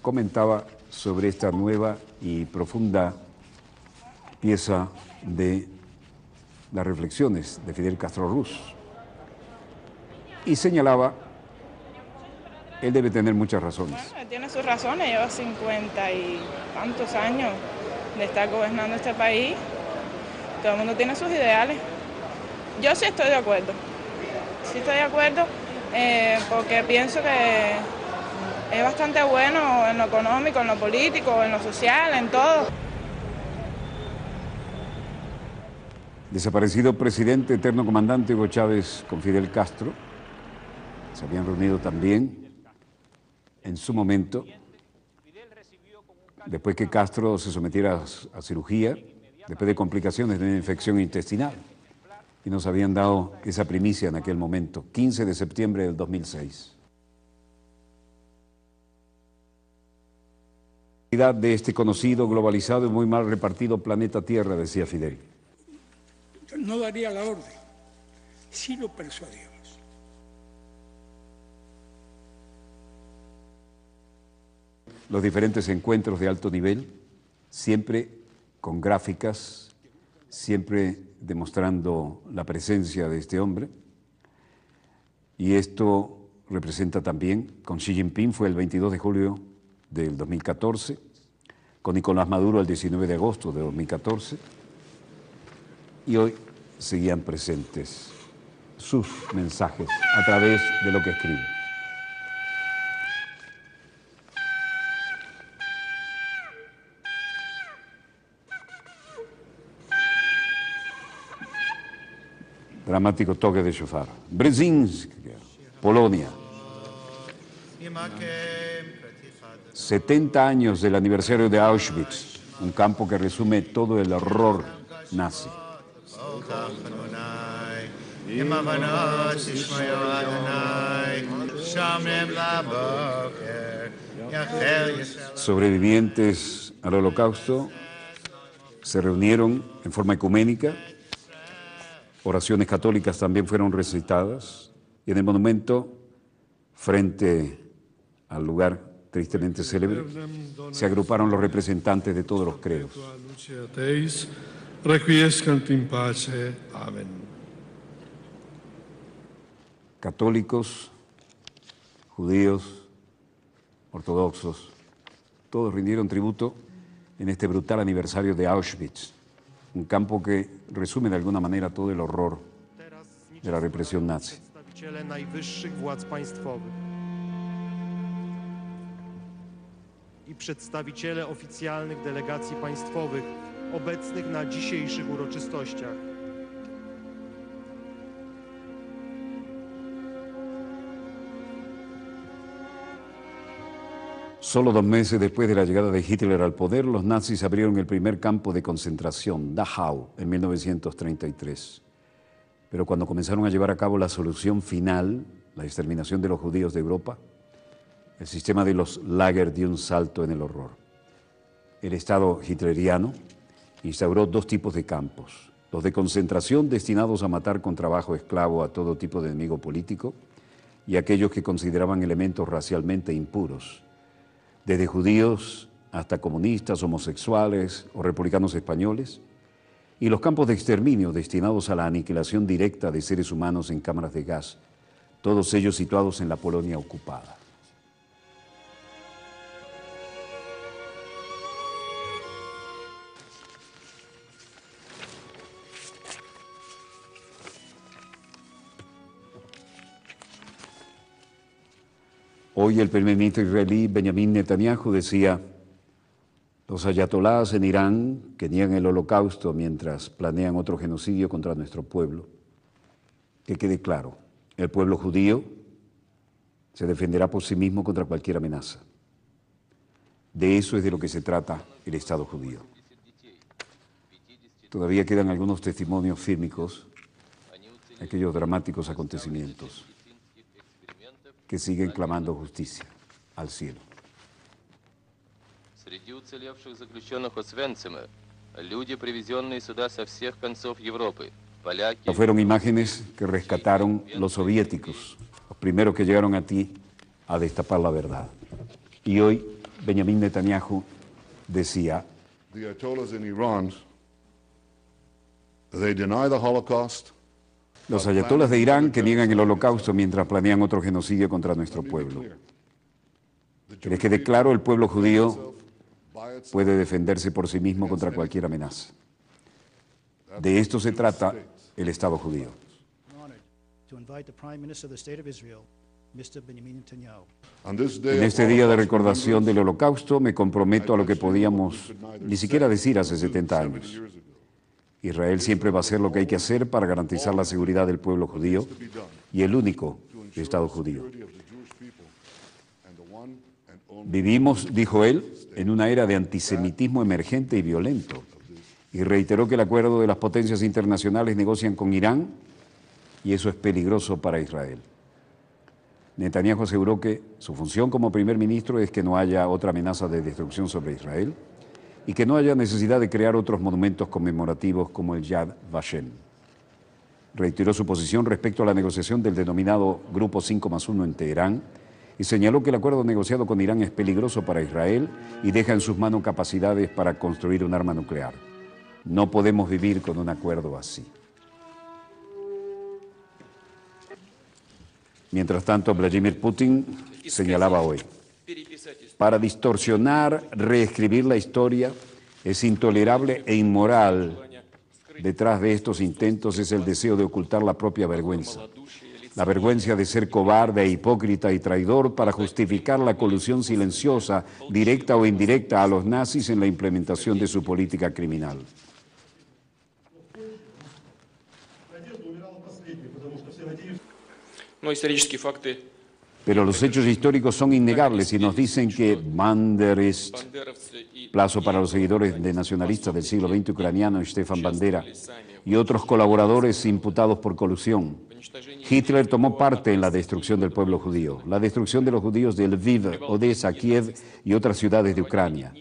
comentaba sobre esta nueva y profunda pieza de las reflexiones de Fidel Castro Ruz. Y señalaba, él debe tener muchas razones. Bueno, tiene sus razones, lleva 50 y tantos años de estar gobernando este país. Todo el mundo tiene sus ideales. Yo sí estoy de acuerdo. Sí estoy de acuerdo porque pienso que es bastante bueno en lo económico, en lo político, en lo social, en todo. Desaparecido presidente, eterno comandante Hugo Chávez con Fidel Castro. Se habían reunido también en su momento, después que Castro se sometiera a cirugía, después de complicaciones de una infección intestinal. Y nos habían dado esa primicia en aquel momento, 15 de septiembre del 2006. De este conocido, globalizado y muy mal repartido planeta Tierra, decía Fidel. No daría la orden, sí lo persuadíamos. Los diferentes encuentros de alto nivel, siempre con gráficas, siempre demostrando la presencia de este hombre. Y esto representa también, con Xi Jinping fue el 22 de julio del 2014, con Nicolás Maduro el 19 de agosto de 2014, y hoy seguían presentes sus mensajes a través de lo que escribe. Dramático toque de shofar. Brzezinski, Polonia. 70 años del aniversario de Auschwitz, un campo que resume todo el horror nazi. Sobrevivientes al Holocausto se reunieron en forma ecuménica, oraciones católicas también fueron recitadas, y en el monumento, frente al lugar tristemente célebre, se agruparon los representantes de todos los credos. Católicos, judíos, ortodoxos, todos rindieron tributo en este brutal aniversario de Auschwitz, un campo que resume de alguna manera todo el horror de la represión nazi. I przedstawiciele oficjalnych delegacji państwowych obecnych na dzisiejszych uroczystościach. Solo 2 meses después de la llegada de Hitler al poder, los nazis abrieron el primer campo de concentración, Dachau, en 1933. Pero cuando comenzaron a llevar a cabo la solución final, la exterminación de los judíos de Europa, el sistema de los Lager dio un salto en el horror. El Estado hitleriano instauró 2 tipos de campos: los de concentración destinados a matar con trabajo esclavo a todo tipo de enemigo político y aquellos que consideraban elementos racialmente impuros, desde judíos hasta comunistas, homosexuales o republicanos españoles, y los campos de exterminio destinados a la aniquilación directa de seres humanos en cámaras de gas, todos ellos situados en la Polonia ocupada. Hoy el primer ministro israelí Benjamin Netanyahu decía: los ayatolás en Irán, que niegan el holocausto mientras planean otro genocidio contra nuestro pueblo. Que quede claro, el pueblo judío se defenderá por sí mismo contra cualquier amenaza. De eso es de lo que se trata el Estado judío. Todavía quedan algunos testimonios fílmicos de aquellos dramáticos acontecimientos que siguen clamando justicia al cielo. Среди уцелевших заключенных Освенцима люди, привезенные сюда со всех концов Европы, поляки. Fueron imágenes que rescataron los soviéticos, los primeros que llegaron a ti a destapar la verdad. Y hoy Benjamin Netanyahu decía: The Ayatollahs in Iran, they deny the Holocaust. Los ayatolás de Irán que niegan el holocausto mientras planean otro genocidio contra nuestro pueblo. Que les quede claro, el pueblo judío puede defenderse por sí mismo contra cualquier amenaza. De esto se trata el Estado judío. En este día de recordación del holocausto me comprometo a lo que podíamos ni siquiera decir hace 70 años. Israel siempre va a hacer lo que hay que hacer para garantizar la seguridad del pueblo judío y el único Estado judío. Vivimos, dijo él, en una era de antisemitismo emergente y violento, y reiteró que el acuerdo de las potencias internacionales negocian con Irán y eso es peligroso para Israel. Netanyahu aseguró que su función como primer ministro es que no haya otra amenaza de destrucción sobre Israel y que no haya necesidad de crear otros monumentos conmemorativos como el Yad Vashem. Reiteró su posición respecto a la negociación del denominado Grupo 5+1 en Teherán y señaló que el acuerdo negociado con Irán es peligroso para Israel y deja en sus manos capacidades para construir un arma nuclear. No podemos vivir con un acuerdo así. Mientras tanto, Vladimir Putin señalaba hoy: para distorsionar, reescribir la historia es intolerable e inmoral. Detrás de estos intentos es el deseo de ocultar la propia vergüenza. La vergüenza de ser cobarde, hipócrita y traidor para justificar la colusión silenciosa, directa o indirecta, a los nazis en la implementación de su política criminal. Pero los hechos históricos son innegables y nos dicen que Banderist, plazo para los seguidores de nacionalistas del siglo XX ucraniano, Stefan Bandera, y otros colaboradores imputados por colusión. Hitler tomó parte en la destrucción del pueblo judío, la destrucción de los judíos de Lviv, Odessa, Kiev y otras ciudades de Ucrania.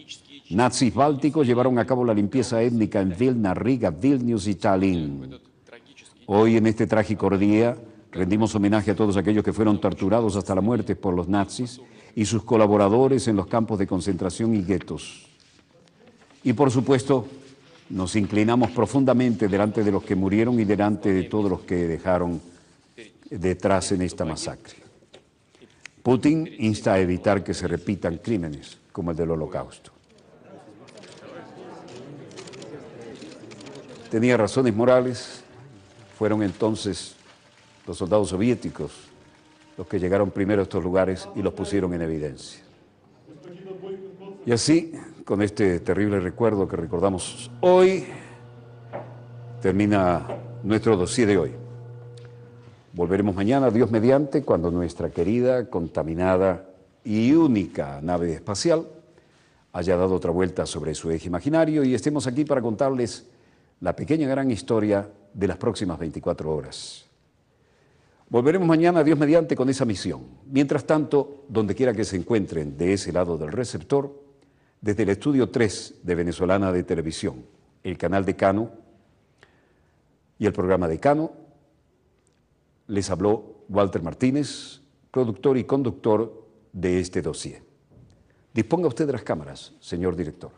Nazis bálticos llevaron a cabo la limpieza étnica en Vilna, Riga, Vilnius y Tallinn. Hoy, en este trágico día, rendimos homenaje a todos aquellos que fueron torturados hasta la muerte por los nazis y sus colaboradores en los campos de concentración y guetos. Y por supuesto, nos inclinamos profundamente delante de los que murieron y delante de todos los que dejaron detrás en esta masacre. Putin insta a evitar que se repitan crímenes como el del Holocausto. Tenía razones morales, fueron entonces los soldados soviéticos los que llegaron primero a estos lugares y los pusieron en evidencia. Y así, con este terrible recuerdo que recordamos hoy, termina nuestro dossier de hoy. Volveremos mañana, Dios mediante, cuando nuestra querida, contaminada y única nave espacial haya dado otra vuelta sobre su eje imaginario y estemos aquí para contarles la pequeña gran historia de las próximas 24 horas. Volveremos mañana, Dios mediante, con esa misión. Mientras tanto, donde quiera que se encuentren de ese lado del receptor, desde el estudio 3 de Venezolana de Televisión, el canal de Cano y el programa de Cano, les habló Walter Martínez, productor y conductor de este dossier. Disponga usted de las cámaras, señor director.